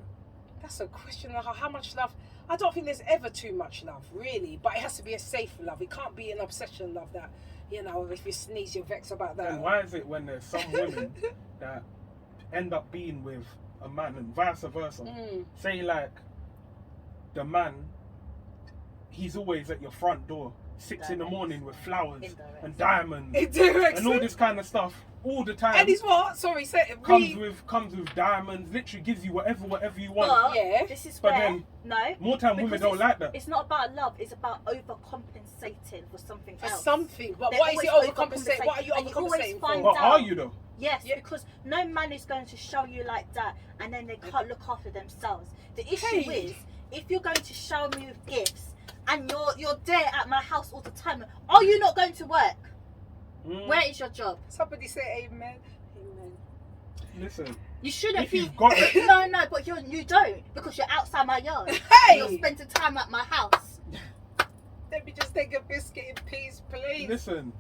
That's a question of how much love. I don't think there's ever too much love, really. But it has to be a safe love. It can't be an obsession love that, you know, if you sneeze, you're vexed about that. And why is it when there's some women that end up being with a man and vice versa? Mm. Say like the man, he's always at your front door, 6 in the morning with flowers Indirect. and diamonds Indirect. and all this kind of stuff all the time. And he's what? Sorry, say it. comes with diamonds, literally gives you whatever you want. But Yeah. this is But where then no. More time women because don't it's- like that. It's not about love. It's about overcompensating for something For else. something. But They're what is it always overcompensating? What are you and you always overcompensating find for? But out- are you though? Yes, Yeah. because no man is going to show you like that, and then they can't look after themselves. The issue Hey. is, if you're going to shower me with gifts and you're there at my house all the time, are you not going to work? Mm. Where is your job? Somebody say amen. Amen. Listen, You shouldn't if be. you've got it, No, but you don't, because you're outside my yard. Hey! You're spending time at my house. Let me just take a biscuit in peace, please. listen.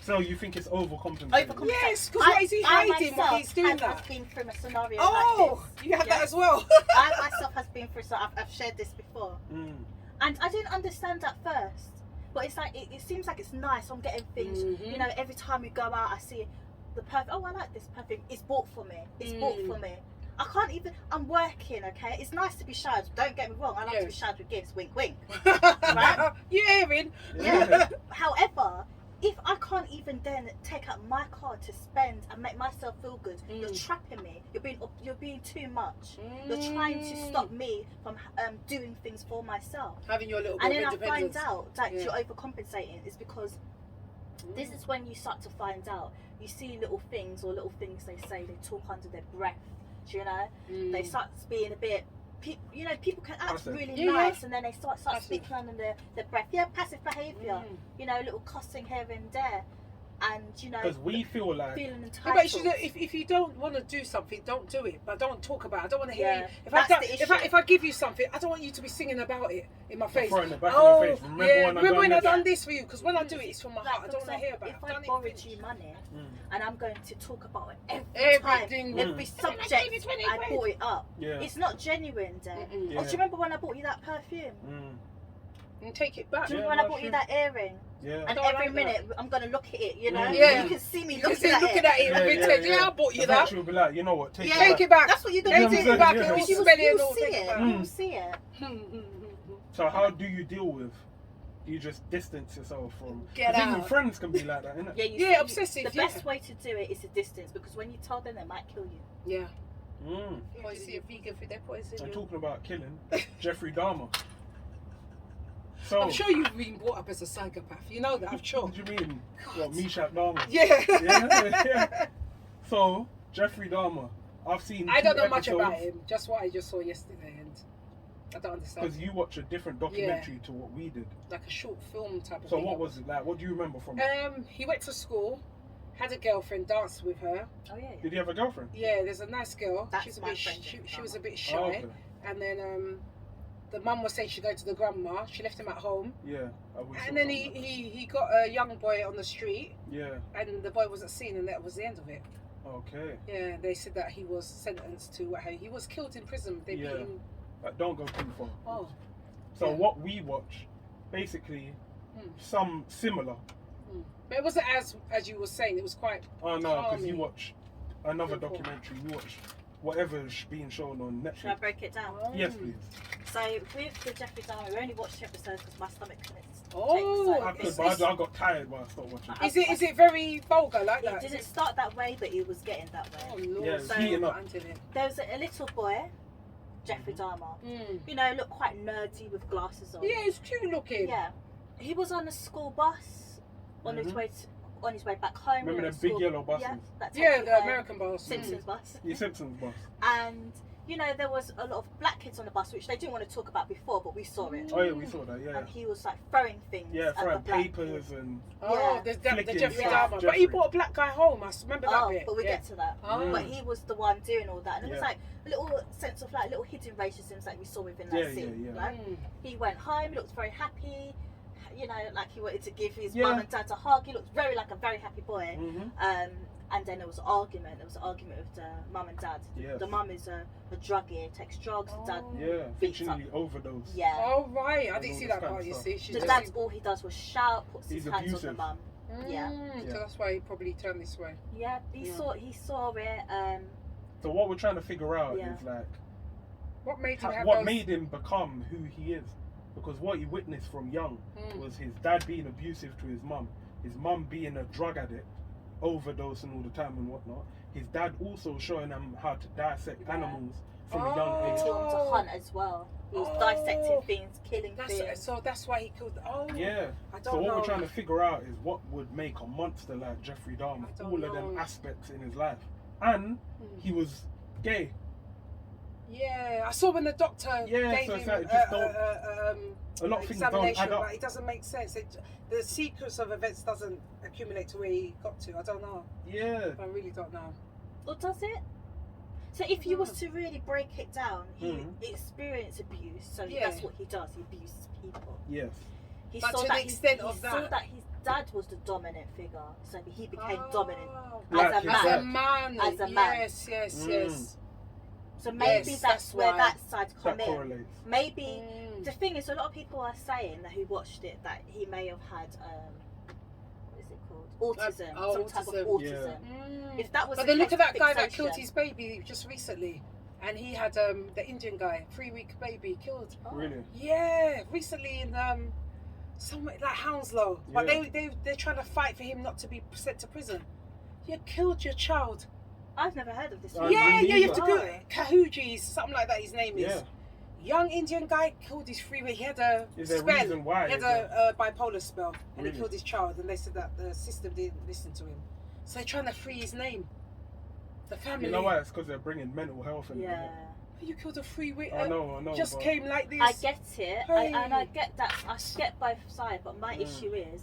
So you think it's overcompensating? Overcompensate. Yes, because why is he hiding while he's doing myself that? have been through a scenario Oh, like this. you have that Yes. as well. I myself has been through, so I've shared this before. Mm. And I didn't understand at first, but it's like it seems like it's nice. I'm getting things, Mhm. you know. Every time we go out, I see the perfume. Oh, I like this perfume. It's bought for me. It's bought for me. I can't even. I'm working. Okay, it's nice to be showered. Don't get me wrong. I like to be Yes. showered with gifts. Wink, wink. Right? You hearing? Yeah. However, if I can't even then take out my card to spend and make myself feel good, you're trapping me. You're being too much. You're trying to stop me from doing things for myself. Having your little bit And then of I find independence. out that Yeah. you're overcompensating is because this is when you start to find out. You see little things or little things they say, they talk under their breath, you know? They start being a bit, you know, people can act Passive. really Yeah, nice and then they start Passive. speaking under their breath. Yeah, passive behaviour, you know, little cussing here and there. And, you know, Because we feel like feeling Yeah, entitled. but if you don't want to do something, don't do it. But don't talk about it. I don't want to hear Yeah, you. that's the issue. If I give you something, I don't want you to be singing about it in my face. throwing it back in Oh, your face. Remember yeah. when I Remember done when I this? done this for you? Because when I do it, it's from my Like, heart. I for don't want to hear example, about it. if I've I done it, borrowed finished. you money Mm. and I'm going to talk about it Everything. every subject, I bought it up. Yeah. It's not genuine then. Mm-mm. Yeah. Oh, do you remember when I bought you that perfume? Mm. And take it back. Do you Yeah, remember when I no, bought you sure. that earring? Yeah. And don't every like minute I'm gonna look at it, you know? Yeah. You can see me You can looking see at looking it. at it. Vintage. Yeah, I bought you that. Eventually we'll be like, you know what? Take Yeah. it Take back. it back. That's what you're Take gonna Yeah, it do. back. yeah. It all Because smelly and you'll all. see Take it. it back. You'll see it. So how do you deal with you just distance yourself from. Get 'cause even out. friends can be like that, innit? Yeah, Yeah, obsessive, The yeah. best way to do it is a distance, because when you tell them, they might kill you. Yeah. Mm. You see a vegan food, they poison And you. talking about killing, Jeffrey Dahmer. So, I'm sure you've been brought up as a psychopath. You know that, I'm sure. what do you mean? What, Meshack Dahmer? Yeah. Yeah. So, Jeffrey Dahmer. I've seen. I don't know much about him. Just what I just saw yesterday, and I don't understand. Because you watch a different documentary to what we did. Like a short film type of So thing. what was it like? What do you remember from it? He went to school, had a girlfriend, danced with her. Oh yeah. Did he have a girlfriend? Yeah, there's a nice girl. That's She's a my bit. friend, She was a bit shy, Oh, okay. and then the mum was saying she'd go to the grandma. She left him at home, Yeah. We saw and then something like that. he got a young boy on the street, Yeah. and the boy wasn't seen, and that was the end of it. Okay. Yeah, they said that he was sentenced to he was killed in prison. They Yeah. beat him. Don't go too far. Oh, So yeah. what we watch, basically, some similar. but it wasn't as you were saying. It was quite. Oh no, because you calming. watch another Good documentary. You watch whatever's being shown on Should I Netflix. break it down? Yes, please. So with the Jeffrey Dahmer, we only watched 2 episodes because my stomach couldn't Oh, take. So I could, it's- but I got tired while I stopped watching. Is it very vulgar like it that? didn't start that way, but it was getting that Oh way. Lord, Yeah, it's So- heating up. There was a little boy, Jeffrey Dahmer. You know, looked quite nerdy with glasses on. Yeah, it's cute looking. Yeah. He was on a school bus on his Mhm. way on his way back home. Remember We were them at big school- yellow buses? Yeah, that Yeah, takes you the home. American boss. Simpsons bus. Your Simpsons boss. And you know, there was a lot of black kids on the bus, which they didn't want to talk about before, but we saw it. Oh yeah, we saw that. Yeah. And he was like throwing things. Yeah, at the throwing black papers kids. and. Oh, Yeah. the Flicking Jeffrey stuff, Dahmer. But he Jeffrey. brought a black guy home. I remember that Oh, bit. but we yeah. get to that. Oh. But he was the one doing all that, and it was Yeah. like a little sense of like little hidden racisms that we saw within that Yeah, scene. yeah, yeah. Like, he went home, he looked very happy. You know, like he wanted to give his Yeah. mum and dad a hug. He looked very like a very happy boy. Mhm. And then there was an argument. There was an argument with the mum and dad. Yes. The mum is a druggie, takes drugs. The dad, Yeah, beats up. fictionally overdose. yeah. Oh right, I And didn't all see this that kind part. of You stuff. see, she The just dad, all he does was shout, puts He's his hands abusive. on the mum. Yeah. So that's why he probably turned this way. Yeah, he saw it. So what we're trying to figure out Yeah. is like What made him have what those? made him become who he is, because what he witnessed from young was his dad being abusive to his mum being a drug addict, overdosing all the time and whatnot. His dad also showing him how to dissect Yeah. animals from a Oh. young He age. taught him to hunt as well. He was dissecting things, killing things. So that's why he killed. Oh, Yeah. I don't So what know. we're trying to figure out is what would make a monster like Jeffrey Dahmer. I don't All of them know. aspects in his life, and he was gay. Yeah, I saw when the doctor Yeah, gave so it's him like it just don't- a lot of things don't examination. add up. Like, it doesn't make sense. The sequence of events doesn't accumulate to where he got to. I don't know. Yeah. I really don't know. Or does it? So if you was to really break it down, he Mhm. experienced abuse. So Yeah. that's what he does. He abuses people. Yes. He But saw to that the extent he of saw that- that his dad was the dominant figure, so he became Oh. dominant Like as a his As man. a man. As a man. Yes, yes, Mm. yes. So maybe Yes, that's that's where why. that side That come in. correlates. Maybe the thing is, a lot of people are saying that who watched it that he may have had what is it called? Autism, some type of autism. autism. Mm. If that was But the then look case at that of guy that fixation- killed his baby just recently, and he had the Indian guy, 3-week baby killed. Oh. Really. Yeah, recently in somewhere like Hounslow. But Yeah. they're trying to fight for him not to be sent to prison. You killed your child. I've never heard of this. Oh, one. Yeah, me you have to go Oh. Kahuji's, something like that. His name is. Yeah. Young Indian guy killed his 3-week. He had a Is there a spell. reason why? He had Is there- a bipolar spell, and Really? he killed his child. And they said that the system didn't listen to him. So they're trying to free his name. The family. You know why? It's because they're bringing mental health in. Yeah. You killed a 3-week. I know. Just but came like this. I get it, Hey. and I get that. I get both sides, but my Mm. issue is,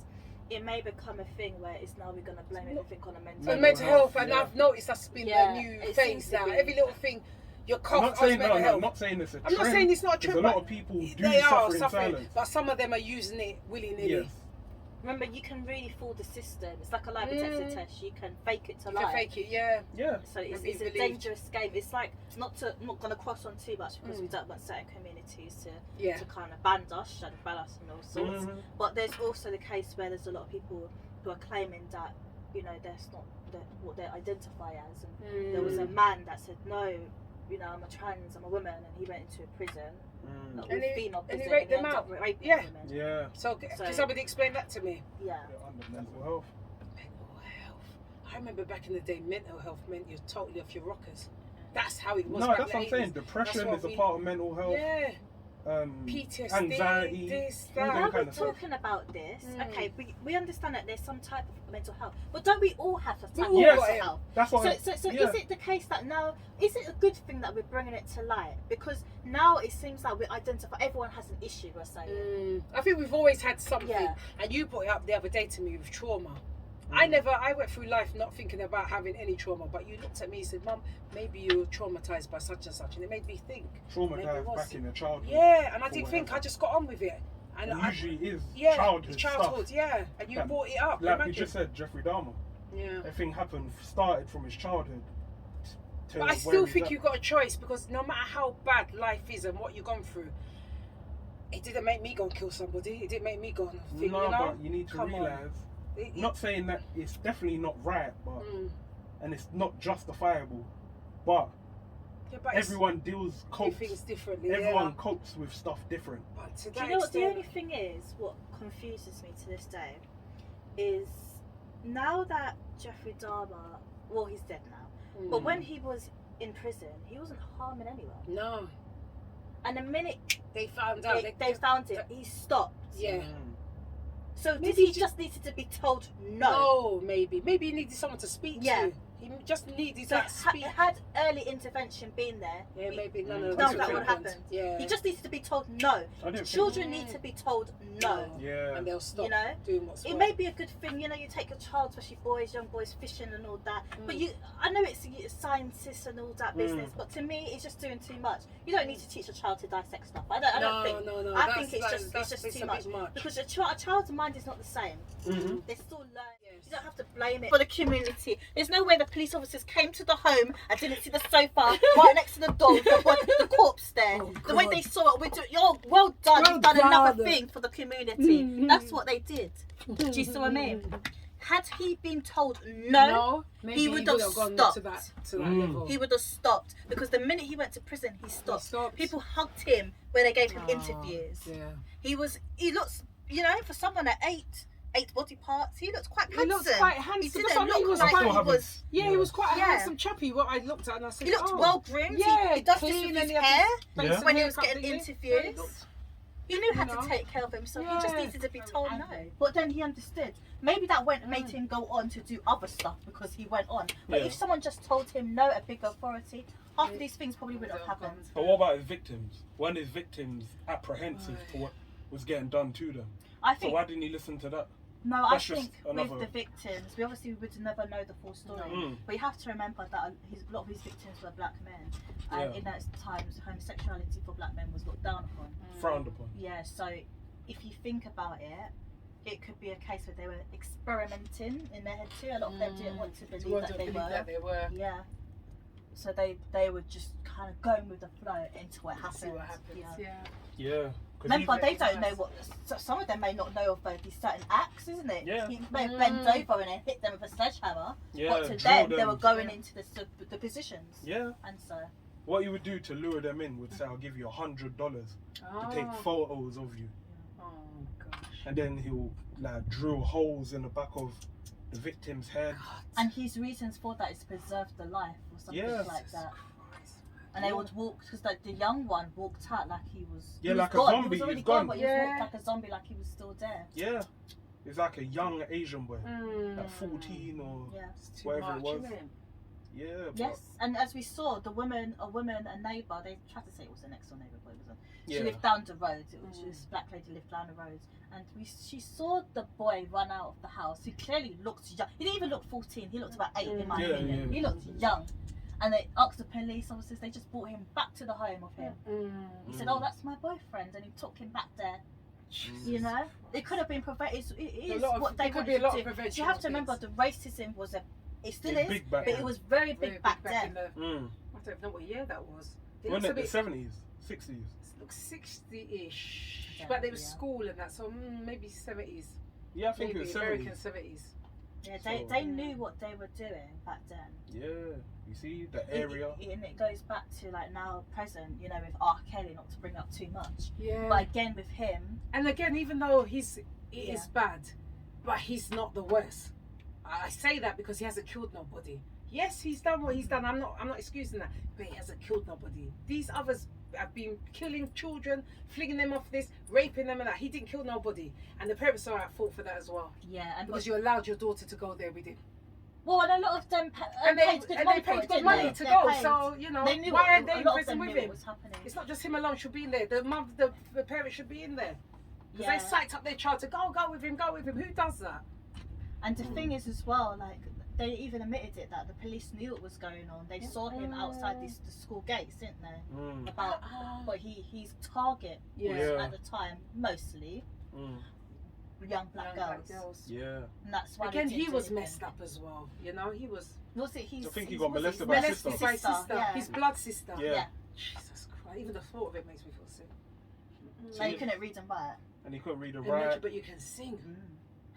it may become a thing where it's now we're gonna blame everything on a mental. So Mental mental health, health, and yeah. I've noticed that's been Yeah, the new it phase seems to now. be. Every little thing, your I'm cough, not saying mental no. health. I'm not saying it's a I'm trend. not saying it's not a Because trend, a lot but of people do they are suffer in suffering, silence. but some of them are using it willy-nilly. Yes. Remember, you can really fool the system. It's like a lie detector test. You can fake it to You lie. can fake it, yeah. Yeah. So it's And be a believed. dangerous game. It's like I'm not going to cross on too much because we don't want certain communities Yeah. to kind of ban us and ban us and all sorts. Mhm. But there's also the case where there's a lot of people who are claiming that that's not what they identify as. And there was a man that said no, I'm a trans, I'm a woman, and he went into a prison. Like, And with he- female and he prison, raped them ended out. up raping Yeah. women. Yeah. So can somebody explain that to me? Yeah. They're under mental health. Mental health. I remember back in the day, mental health meant you're totally off your rockers. That's how it was. No, back that's in what I'm the saying. 80s. Depression That's is a what part of mental health. Yeah. PTSD, Anxiety. this, all that. Now that we're kind of stuff. talking about this, Mm. okay, we understand that there's some type of mental health, but don't we all have some We type all of got mental it. health? That's what. So yeah. is it the case that now, is it a good thing that we're bringing it to light? Because now it seems like we identify, everyone has an issue, we're saying. I think we've always had something, Yeah. and you brought it up the other day to me with trauma. Mm. I went through life not thinking about having any trauma, but you looked at me and said, Mum, maybe you were traumatized by such and such, and it made me think. Maybe it Traumatized was. back in the childhood. Yeah, and I for didn't think, whatever. I just got on with it. And It usually is yeah, childhood childhood, stuff. yeah, and you Like- brought it up. Like imagine. you just said, Jeffrey Dahmer. Yeah. Everything started from his childhood. To But I where still he's think at. you've got a choice, because no matter how bad life is and what you've gone through, it didn't make me go and kill somebody. It didn't make me go and think, No, you know? but you need to Come on. realise. It- Not saying that it's definitely not right, but and it's not justifiable, but yeah, but it's- everyone deals do copes. things differently. Everyone copes with stuff different. But to Do that you know what the extent- only thing is, what confuses me to this day, is now that Jeffrey Dahmer, well, he's dead now, but when he was in prison, he wasn't harming anyone. No, And the minute they found out. they found it, he stopped. Yeah. So Maybe did he he just needed to be told no? No, maybe he needed someone to speak Yeah. to. He just needed So that speak. had early intervention been there, Yeah, maybe none Mm. of none this of that would happened. happen. Yeah. He just needs to be told no. I didn't Children think- need to be told no. Yeah. And they'll stop You know? doing what's It wrong. may be a good thing, you take your child, especially boys, young boys, fishing and all that. But I know it's scientists and all that business, but to me, it's just doing too much. You don't need to teach a child to dissect stuff. I don't think. No. I think it's just too much. much. Because a child's mind is not the same. Mhm. They're still learning. Yes. You don't have to blame it for the community. There's no way the police officers came to the home and didn't see the sofa right next to the door with the corpse there. Oh, the way God. they saw it, you're well done. Well You've done another done. thing for the community. Mhm. That's what they did. Do you see what I mean? Had he been told no, maybe he would have gone stopped. to that level. he would have stopped. Because the minute he went to prison, he stopped. stopped. People hugged him when they gave him Oh, interviews. Yeah. He looks, for someone at eight body parts, he looks quite He handsome. looked quite He handsome. didn't That's what I mean, he look was like quite. he was. Yeah, he was quite a Yeah. handsome chappy. What I looked at and I said, He looked oh, well groomed. Yeah, he does this clean with and his he had hair. this Yeah. When he was haircut getting thingy. interviews. Yeah, he looked- He knew how You know? to take care of himself. He just Yeah. needed to be Very told no. angry. But then he understood. Maybe that made him go on to do other stuff because he went on. But Yeah. if someone just told him no, a big authority, half of these things probably wouldn't have happened. But what about his victims? Weren't his victims apprehensive to what was getting done to them? I So think why didn't he listen to that? No, I That's just think another- with the victims, we obviously would never know the full story. Mm. But you have to remember that a lot of his victims were black men, and Yeah. in those times, homosexuality for black men was looked down upon. Frowned upon. Yeah, so if you think about it, it could be a case where they were experimenting in their head too. A lot of them didn't want to believe that they were. Yeah. So they were just kind of going with the flow into what happened. See what happens. Yeah. Yeah. 'Cause Remember, he- they don't know what. Some of them may not know of these certain acts, isn't it? Yeah. He may have bent over and then hit them with a sledgehammer. yeah, But to drilled them, they them. were going into the positions. Yeah. And so. What you would do to lure them in would say, "I'll give you $100 to take photos of you," Oh gosh. and then he'll drill holes in the back of the victim's head. And his reasons for that is to preserve the life or something Yeah. like that. And they would walk, because the young one walked out like he was. Yeah, he was like a gone. zombie, He was already he's gone, gone. but he Yeah. walked like a zombie, like he was still there. Yeah, it's like a young Asian boy, Mm. like 14 or Yeah. It's too whatever much, it was. isn't it? Yeah. But Yes, and as we saw, a neighbour, they tried to say it was the next door neighbour, but it wasn't. She Yeah. lived down the road. This black lady lived down the road, and she saw the boy run out of the house. He clearly looked young. He didn't even look 14. He looked about 8 in my Yeah, opinion. yeah. He looked young. And they asked the police officers. They just brought him back to the home of him. He said, "Oh, that's my boyfriend," and he took him back there. You know, it could have been prevented. It is what they could be a wanted lot to of do. prevention. You have to remember the racism was it still It's is, big back but then. it was very big back then. I don't know what year that was. It Wasn't looks a it the bit. 70s, 60s? It looks 60-ish. Yeah, But there was yeah. school and that, so maybe 70s. Yeah, I think Maybe it was American 70s. 70s. Yeah, So- they knew what they were doing back then. Yeah, You see the area. And it goes back to like now present, you know, with R. Kelly, not to bring up too much. Yeah. But again with him, And again, even though it is Yeah. bad, but he's not the worst. I say that because he hasn't killed nobody. Yes, he's done what he's done. I'm not excusing that, but he hasn't killed nobody. These others have been killing children, flinging them off this, raping them and that. He didn't kill nobody, and the parents are at fault for that as well. yeah, and Because you allowed your daughter to go there with him, well, and a lot of them and they paid good and money they for paid it, good didn't money they? to They go. paid. So you know, They knew why it, aren't they a in lot of prison them with knew what him? was happening. It's not just him alone should be in there. The mum, the parents should be in there because Yeah. they psyched up their child to go with him. Who does that? And the thing is as well, like they even admitted it that the police knew what was going on. They saw him outside the school gates, didn't they? About but his target Yeah. was at the time mostly young black girls. Yeah. And that's why Again, they he didn't do was anything. messed up as well. You know, he was Was it his? I think he his- got was it molested his by his molested sister. by his sister, Yeah. his blood sister. Yeah. Jesus Christ! Even the thought of it makes me feel sick. So you couldn't read and write. And he couldn't read or Imagine, write. but you can sing.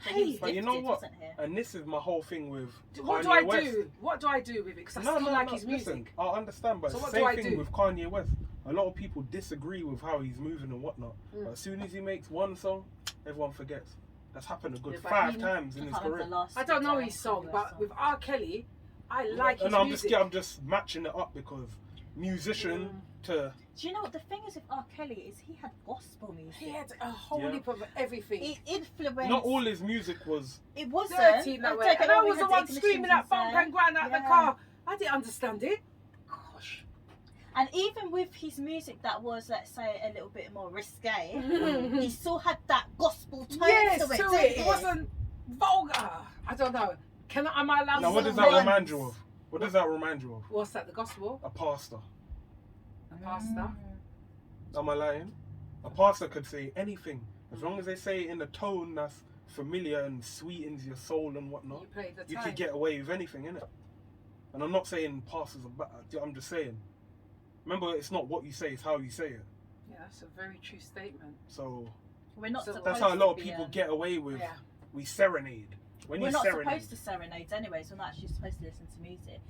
So Hey, he was But you know gifted, what? wasn't he? And this is my whole thing with What do Kanye I West. do? What do I do with it? Because I No, still no, like no. his Listen, music. I understand, but So what same do I thing do? with Kanye West. A lot of people disagree with how he's moving and whatnot. But as soon as he makes one song, everyone forgets. That's happened a good Yeah, but 5 he- times in I his can't remember career. the last I don't know Kanye his song, West but song. with R. Kelly, I like his And I'm music. just matching it up because musician to Do you know what the thing is with R. Kelly is he had gospel music. He had a whole Yeah. heap of everything. It influenced. not all his music was. It wasn't. Dirty in that Don't way. get And me I wrong, we was the had one ignitions screaming that bump inside. and grind out the Yeah. car. I didn't understand it. Gosh. And even with his music that was, let's say, a little bit more risque, he still had that gospel tone Yes, to it. to didn't it. he? It wasn't vulgar. I don't know. Am I allowed Now, to what say does that once? remind you of? What does that remind you of? What's that? The gospel? A pastor. A pastor? Am I lying? A pastor could say anything as long as they say it in a tone that's familiar and sweetens your soul and whatnot. You play the You time. could get away with anything, innit? And I'm not saying pastors are bad. I'm just saying. Remember, it's not what you say; it's how you say it. Yeah, that's a very true statement. So We're not So supposed that's how a lot of to be, people get away with. Yeah. We serenade. When We're you not serenade, supposed to serenade anyway, so we're not actually supposed to listen to music.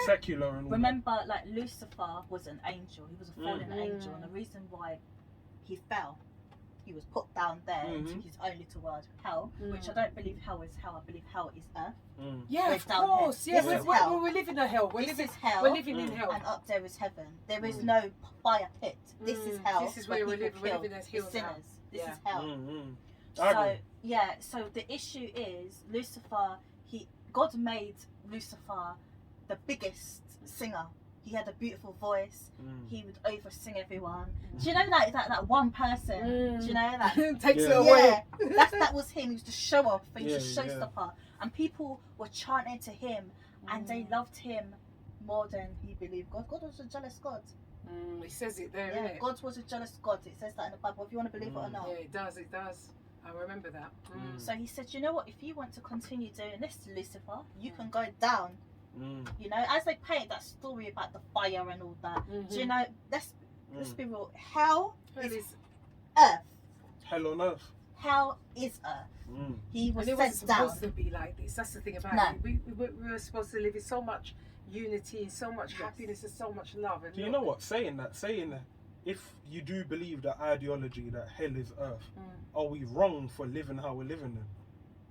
secular and all Remember, like Lucifer was an angel. He was a fallen Mm. angel, and the reason why he fell, he was put down there into Mhm. his own little world, hell. Which I don't believe hell is hell. I believe hell is earth. that. Mm. Yeah, We're of down here. course. Yeah, This is we're hell. living in hell. This is hell. We're living in Mm. hell. And up there is heaven. There is Mm. no fire pit. This is Mm. hell. This is where we're people living. We're kill living as the hills now. sinners. This Yeah. is hell. Mm. I So agree. yeah, so the issue is Lucifer. God made Lucifer the biggest singer. He had a beautiful voice. Mm. He would over sing everyone. Do you know that one person? Do you know that? Takes Yeah. it away. That was him. He was the show off. He was Yeah, the yeah. showstopper, and people were chanting to him, and they loved him more than he believed God. God was a jealous God. He says it there, Yeah, innit? God was a jealous God. It says that in the Bible. If you want to believe it or not. Yeah, it does. It does. I remember that. So he said, you know what? If you want to continue doing this to Lucifer, you can go down. Mm. You know, as they paint that story about the fire and all that. Do you know? Let's be real. Hell It is is. earth. Hell on earth. Hell is earth. Mm. He was And it wasn't sent down. supposed to be like this. That's the thing about No. it. We were supposed to live in so much unity, so much happiness, and so much love. And Do you know what? Saying that, if you do believe that ideology that hell is earth, are we wrong for living how we're living then?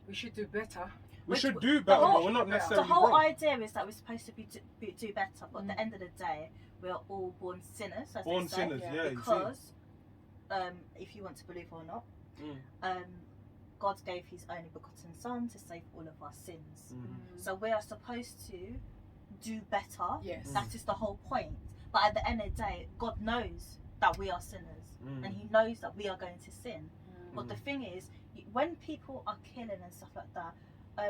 we should do better. We Which- should do better, whole- but we're not The necessarily whole wrong. idea is that we're supposed to do better, but at the end of the day, we are all born sinners, as Born they say, sinners, yeah. yeah, you see. because if you want to believe or not, Mm. God gave His only begotten Son to save all of our sins. Mm. So we are supposed to do better. Yes. That is the whole point. But at the end of the day, God knows that we are sinners, Mm. and He knows that we are going to sin. But the Mm. thing is, when people are killing and stuff like that,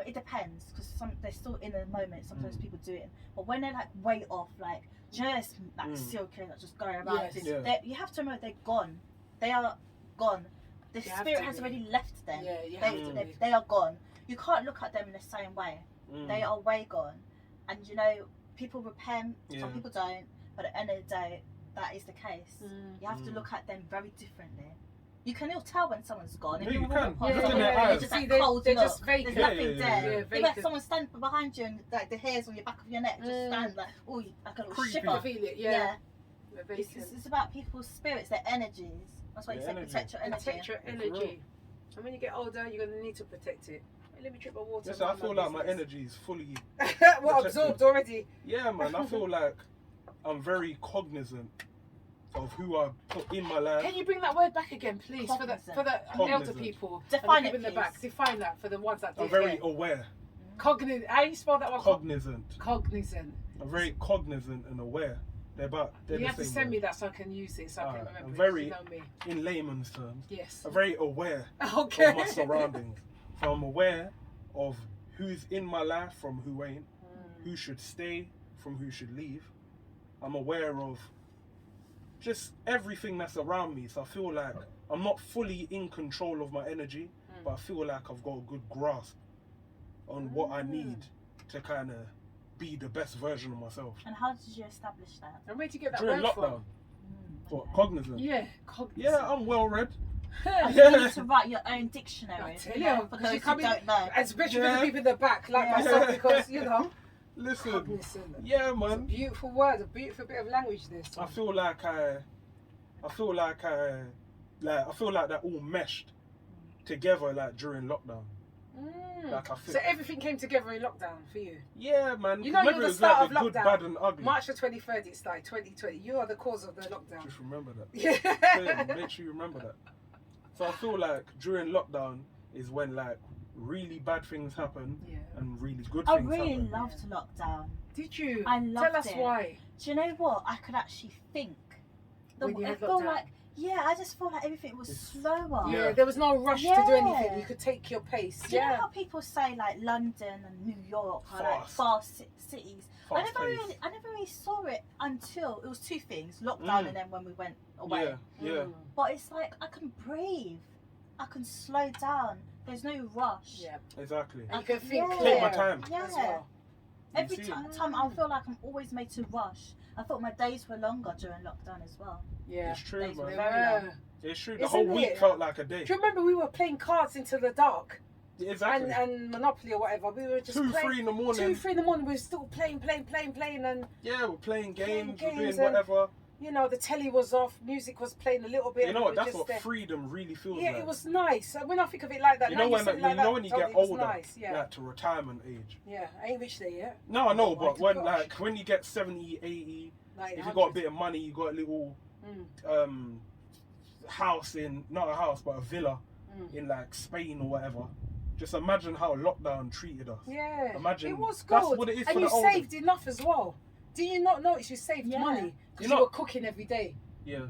it depends, because they're still in the moment. Sometimes Mm. people do it, but when they're like way off, like just like Mm. serial killers that just go around, Yes. this, Yeah. you have to remember they're gone. They are gone. The You have spirit to has be. already left them. Yeah, you have They, to they, be. they are gone. You can't look at them in the same way. Mm. They are way gone. And you know, people repent, Yeah. some people don't, but at the end of the day, that is the case. You have to Mm. look at them very differently. You can all tell when someone's gone. Yeah, If you walk can. past Look in someone, their they're eyes. just See, like they're cold just look. vacant. There's nothing Yeah, there. yeah, If like vacant. someone stands behind you and like the hairs on your back of your neck just stand like, oh, like a little Creepy. shiver. I feel it, Yeah. yeah. They're It's, vacant. it's about people's spirits, their energies. That's why you Their say energy. protect your energy. Protect your For real. energy. And when you get older, you're going to need to protect it. Hey, let me drip my water. Listen, I mind feel like my business. energy is fully. What, protected. absorbed already? Yeah, man. I feel like I'm very cognizant of who I put in my life. Can you bring that word back again, please, for the elder Cognizant. people? Define and the it, people in the please. back. Define that for the ones that I'm did very hear. aware. Cognizant. How do you spell that one? Cognizant. Cognizant. I'm very cognizant and aware. They're You the have to same send word. me that so I can use it, so I can Alright, remember I'm it, very- 'cause you know me. In layman's terms, Yes. I'm very aware Okay. of my surroundings. So I'm aware of who's in my life from who ain't, who should stay from who should leave. I'm aware of just everything that's around me. So I feel like I'm not fully in control of my energy, but I feel like I've got a good grasp on what I need to kind of be the best version of myself. And how did you establish that? And where'd you get that During word lockdown, what, Okay. cognizant? from? Yeah, cognizant. Yeah, I'm well read. I think you need to write your own dictionary. I tell you you, know, for because those you who come in- don't know. Especially for Yeah. the people in the back, like Yeah. myself, because, you know, Listen, cognizant. yeah, It's a man. beautiful word, a beautiful bit of language this. I feel like that all meshed together like during lockdown. Like I feel, So everything came together in lockdown for you. yeah, man. You know, Remember you're the it was start like of the good, lockdown. bad, and ugly. March the 23rd, it started, 2020. You are the cause of the lockdown. Just remember that. Yeah. Yeah, make sure you remember that. So I feel like during lockdown is when like really bad things happen Yeah. and really good I things really happen. loved lockdown. Did you? I loved Tell us it. why. Do you know what? I could actually think. When you I had feel lockdown? like, yeah, I just feel like everything was It's- slower. Yeah. Yeah, there was no rush to do Yeah. anything. You could take your pace. Do you know Yeah. how people say like London and New York are like Fast. fast cities? I Fast never paced. really saw it until it was two things: lockdown and then when we went away. Yeah, yeah. Mm. But it's like I can breathe, I can slow down. There's no rush. Yeah. Exactly. And you can think Yeah. clear Take my time. Yeah. as well. Every You see it. time I feel like I'm always made to rush. I thought my days were longer during lockdown as well. Yeah. It's true, Days were man. very Yeah. long. It's true. The Isn't whole week it? felt like a day. Do you remember we were playing cards into the dark Exactly. and Monopoly or whatever? We were just 2, playing. 3 in the morning. 2, 3 in the morning. We were still playing, and Yeah, we're playing games, we're games doing and- whatever. you know the telly was off, music was playing a little bit. You know and what? we were That's just what there. freedom really feels Yeah, like. it was nice. When I think of it like that, You now know when, say it like that, you totally, get it was older, nice. Yeah, like to retirement age. yeah. I ain't reached there yet. No, I know, Oh but my when gosh. like when you get 70, 80, Like if you got a bit of money, you got a little house in, not a house, but a villa in like Spain or whatever. Just imagine how lockdown treated us. Yeah, Imagine it was good. that's what it is and for you the older. saved enough as well. Do you not notice you saved Yeah. money because You you, know- were cooking every day? Yeah.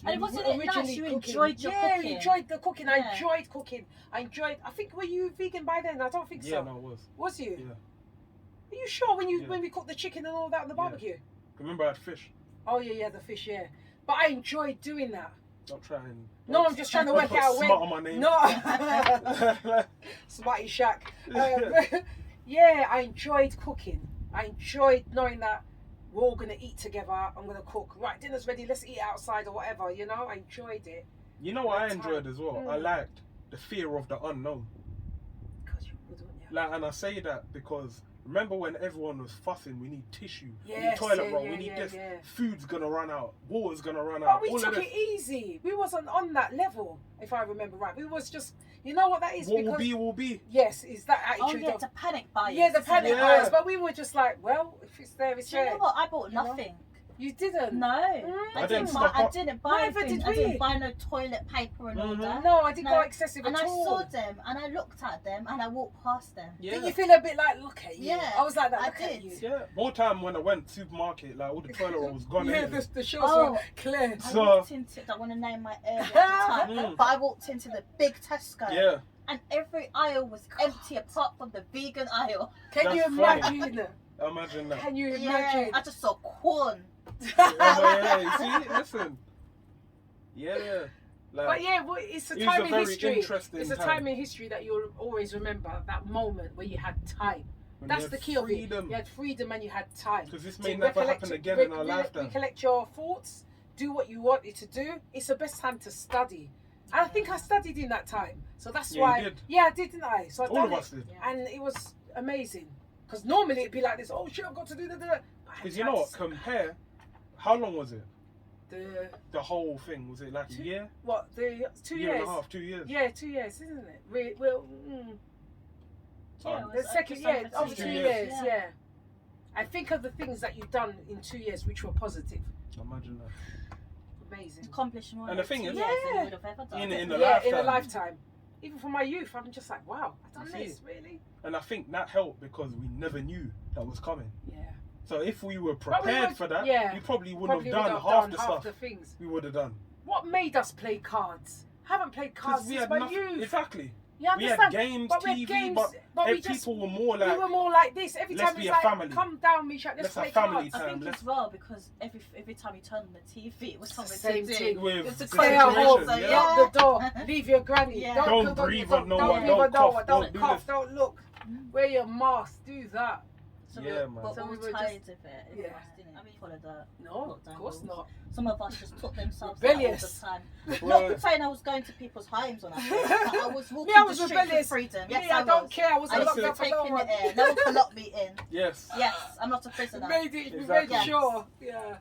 And wasn't it nice? You cooking. enjoyed your yeah, cooking. you enjoyed the cooking. I Yeah. enjoyed cooking. I enjoyed. I think were you vegan by then? I don't think Yeah, so. no, it was. Was you? Yeah. Are you sure when Yeah. when we cooked the chicken and all that on the barbecue? Remember I had fish. Oh yeah, the fish. Yeah, but I enjoyed doing that. Not trying. No, I'm just trying to don't work put out smart when. on my name. No, Smarty Shack. Yeah, I enjoyed cooking. I enjoyed knowing that we're all gonna eat together. I'm gonna cook. Right, dinner's ready. Let's eat outside or whatever. You know, I enjoyed it. You know what I Time. enjoyed as well? I Mm. liked the fear of the unknown. Cause you wouldn't, yeah. Like, and I say that because remember when everyone was fussing, we need tissue, we need Yes, toilet yeah, roll, yeah, we need yeah, this, yeah. food's gonna run out, water's gonna run But out. we all took of it this. easy. We wasn't on that level, if I remember right. We was just, you know what that is? What because will be, will be. yes, is that Oh attitude yeah, of the panic buyers. yeah, the panic Yeah. buyers. But we were just like, well, if it's there, it's Do you there. know what? I bought You know? nothing. You didn't. No, Mm. I didn't stock buy. I up. didn't buy Neither anything. did I didn't we. buy no toilet paper and all Mhm. that. No, I didn't No. go excessive And at I all. saw them and I looked at them and I walked past them. Yeah. Did you feel a bit like, look at you? Yeah, I was like that. I Look at did. you. Yeah. More time when I went supermarket, like all the toilet roll was gone. Yeah, anyway. the shelves Oh. were clear. I So- walked into. I don't want to name my area at the time, Mm. but I walked into the big Tesco. Yeah. And every aisle was empty apart from the vegan aisle. Can That's you funny. imagine? Imagine that. Can you Yeah, imagine? I just saw corn. Yeah, you see, listen. Yeah. Like, But yeah, well, it's a it was time a in very history. interesting It's a time in history that you'll always remember. That moment where you had time. when That's we the had key of it. freedom. You had freedom and you had time. Because this To may never recollect happen it- again in our re- lifetime. Recollect your thoughts. Do what you wanted to do. It's the best time to study. I think I studied in that time, so that's Yeah, why. you did. Yeah, I did, didn't I? So I All done of it, us did. Yeah. and it was amazing. Because normally it'd be like this. Oh shit, I've got to do that. Because you know what? Compare. How long was it? The whole thing, was it like a year? what? The 2 Year years. and a half, 2 years. Yeah, 2 years, isn't it? Well, Yeah, it the was second just year, over over 2 2 years. years. Yeah. I think of the things that you've done in 2 years which were positive. Imagine that. Amazing. Accomplish more And in the thing 2 is- years than Yeah. you would have ever done. In a Yeah, in a lifetime. lifetime. Even for my youth, I'm just like, wow, I've done You this, really? And I think that helped because we never knew that was coming. Yeah. So if we were But we prepared would- for that, yeah. we probably wouldn't Probably have done would half the half stuff the things. we would have done. What made us play cards? Haven't played cards we since had my nothing. youth. Exactly. You We had understand? games, But we had TV, games, but we just people were more like, we were more like this. Every let's time be it's a like, family. come down, Misha, let's Let's play have family cards. I time. think let's as well because every time you turn on the TV, it was something Same to do. thing. with It's a the Stay at home, situation, so, yeah. lock the door, leave your granny. Yeah. Don't breathe on no one, breathe don't on no cough, one, don't don't do cough, this. don't look. Wear your mask, do that. So Yeah, we're, man. we're So all we were tired just- of it. yeah. I mean, follow the No, lockdown of course rules. not. Some of us just took themselves Rebellious. out all the time. Well, Not saying I was going to people's homes on that, but I was walking I was the street rebellious. for freedom. Me, Yes, I don't was. care. I was I locked used to up for take no in one. the air. No one can lock me in. yes. Yes, I'm not a We prisoner. made it. We Exactly. made sure. Yeah.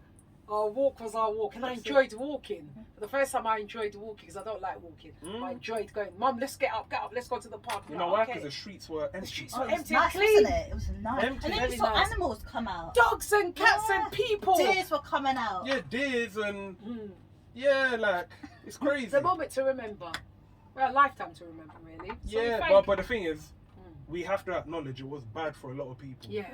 Our walk was our walk, and I That's it. enjoyed walking. For the first time, I enjoyed walking because I don't like walking. I enjoyed going. Mum, let's get up, let's go to the park. You I'm know like, why? okay. Because the streets were empty. streets Oh, were it was empty nice, and clean. wasn't it? It was nice. Empty. And then Very you saw nice. animals come out. Dogs and cats Yeah. and people. Deers were coming out. Yeah, deers and Mm. yeah, like it's crazy. It's a moment to remember. Well, a lifetime to remember, really. So Yeah, thank- but the thing is, Mm. we have to acknowledge it was bad for a lot of people. Yeah,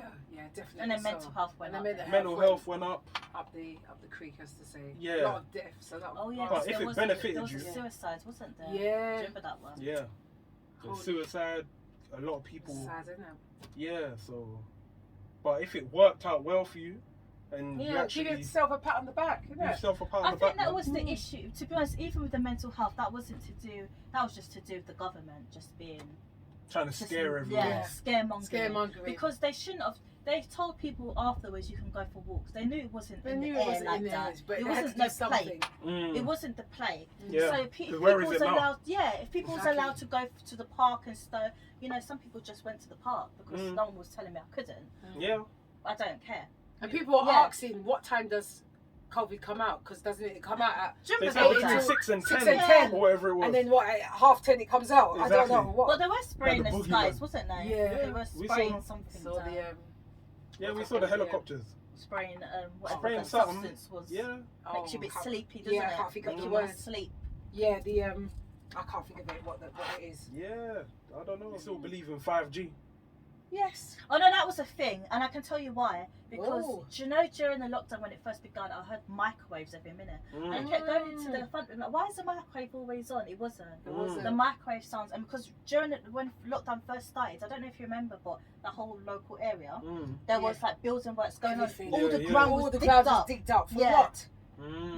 definitely. And then so. mental health went And up. then there. Mental health went up. up the creek, as to say. Yeah. A lot of deaths. So that Oh yeah, But because if there it was benefited there was you- a suicide, wasn't there? Yeah. Do you remember that one? Yeah. Holy- Suicide. A lot of people. sad, isn't it? Yeah. So, but if it worked out well for you, and you Yeah, actually give yourself a pat on the back, isn't give it? yourself a pat on I the think back, that man. was the issue. To be honest, even with the mental health, that wasn't to do. That was just to do with the government just being trying to just, scare everyone. Yeah, scaremongering. Scaremongering. Because they shouldn't have. They told people afterwards you can go for walks. They knew it wasn't They in knew the it air wasn't like in there, that. but It it had to wasn't do no something. plague. It wasn't the plague. Yeah. So 'Cause where is people was it now? allowed. Yeah, if people was Exactly. allowed to go to the park and stuff, you know, some people just went to the park because Mm. no one was telling me I couldn't. Yeah. I don't care. And people are Yeah. asking, what time does COVID come out? Because doesn't it come out at... Do you They remember said Eight between to- 6 and 10, 6 and 10. or whatever it was. And then what, at 10:30 it comes out? I Exactly. don't know. What? Well, they were spraying Like the the skies, boogeyman. wasn't they? Yeah. They were We spraying saw- something So down. the... Yeah, we saw the helicopters. Spraying whatever Spraying that something. substance was. Yeah. Makes you a bit can't- sleepy, doesn't Yeah, I it? can't think of Make the you want word. to sleep. Yeah, the... I can't think of it, what it is. Yeah. I don't know. I still believe in 5G. Yes. Oh no, that was a thing, and I can tell you why. Because Oh. do you know during the lockdown when it first began, I heard microwaves every minute, and I kept going into the front room like, why is the microwave always on? It wasn't. It wasn't. The microwave sounds, and because during when lockdown first started, I don't know if you remember, but the whole local area, there was like building works going Everything. on. All the Yeah, ground yeah. was All the digged ground was up. digged up. For Yeah. what?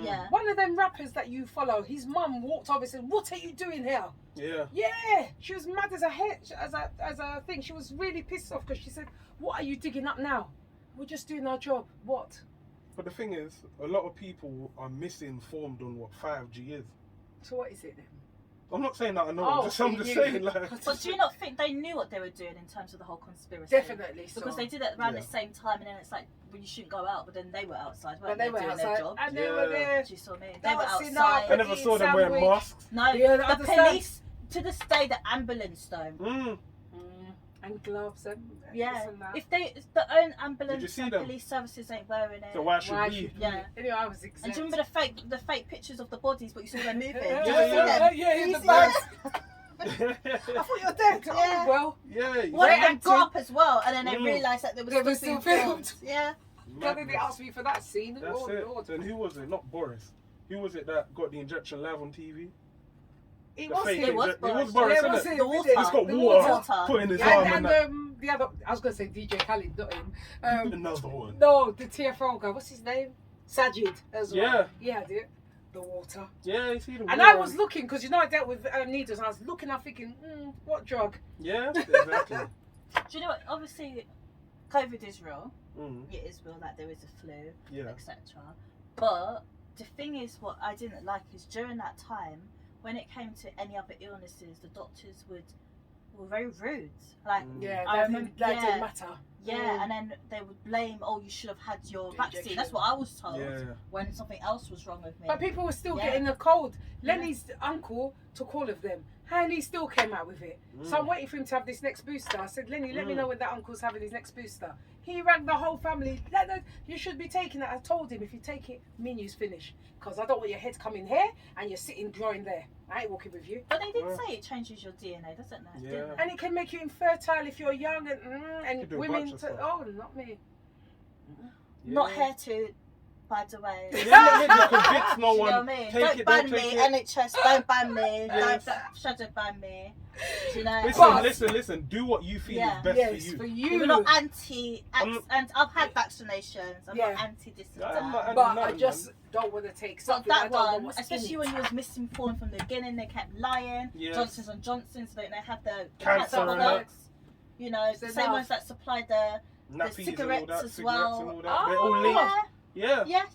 Yeah. One of them rappers that you follow, his mum walked over and said, "What are you doing here?" Yeah. Yeah, she was mad as a thing. She was really pissed off because she said, "What are you digging up now? We're just doing our job." What? But the thing is, a lot of people are misinformed on what 5G is. So what is it then? I'm not saying that I know. Oh, I'm so just you saying, knew. like, But do you not think they knew what they were doing in terms of the whole conspiracy? Definitely. So. Because they did it around Yeah. the same time, and then it's like, well, you shouldn't go out, but then they were outside, But weren't they they, were doing outside their job? and they Yeah. were there. Do you saw me? They were Dancing outside. up I never saw them wearing Sandwich. masks. No, Yeah, I the understand. police, to this day, the ambulance don't. And gloves and Yeah, this and that. if the own ambulance Did you see and them? police services ain't wearing it. So why should Why we? should Yeah. Anyway, I was exempt. And do you remember the fake pictures of the bodies, but you saw them moving? Yeah, Did you yeah, see yeah. them? Yeah, in the You bags. see them? I thought you were dead. Yeah. Oh, well, Yeah. One of them acting. got up as well, and then they Mm. realised that they They were were still still being filmed. filmed. Yeah. why did they ask me for that scene? That's Lord, it. Lord. And who was it? Not Boris. Who was it that got the injection live on TV? It The was fake him. It was It Boris. was Boris, Yeah, it was innit? him, The didn't water. it? He's got The water put in his arm And and that. the other, I was going to say DJ Khaled, not him. Another one. No, the TFL guy, what's his name? Sajid as well. Yeah. Yeah, I did. The water. Yeah, you see the And water. I was looking, because you know I dealt with needles, and I was looking, I'm thinking, what drug? Yeah, exactly. Do you know what? Obviously, COVID is real. Mm, It is real, like there is a flu, yeah. etc. But the thing is, what I didn't like is during that time, when it came to any other illnesses, the doctors were very rude. Like, Yeah, I remember, that didn't matter. and then they would blame, oh, you should have had your vaccine. That's what I was told when something else was wrong with me. But people were still getting a cold. Lenny's uncle took all of them, and he still came out with it. So I'm waiting for him to have this next booster. I said, Lenny, let me know when that uncle's having his next booster. He rang the whole family. You should be taking that. I told him, if you take it, menu's finished. Because I don't want your head coming here and you're sitting growing there. I ain't walking with you. But they did say it changes your DNA, doesn't it? Yeah. And it can make you infertile if you're young and women. Oh, not me. Not here to, by the way. Yeah, not convince no You one. know what I mean? Take Don't it, ban don't me, take it. NHS, don't ban me. Yes. Don't shadow ban me. Do you know? Listen. Do what you feel is best for you. We're not anti, and I've had vaccinations. I'm not anti this and that. But I just don't want to take something. That I don't know one, what's especially when you was misinformed from the beginning, they kept lying. Yes. Johnson's and Johnson's, they have the Cancer products. You know, It's the enough. same ones that supply the Nappies cigarettes and all that, as cigarettes well. and all that. They're all linked. Yeah. Yeah. Yes.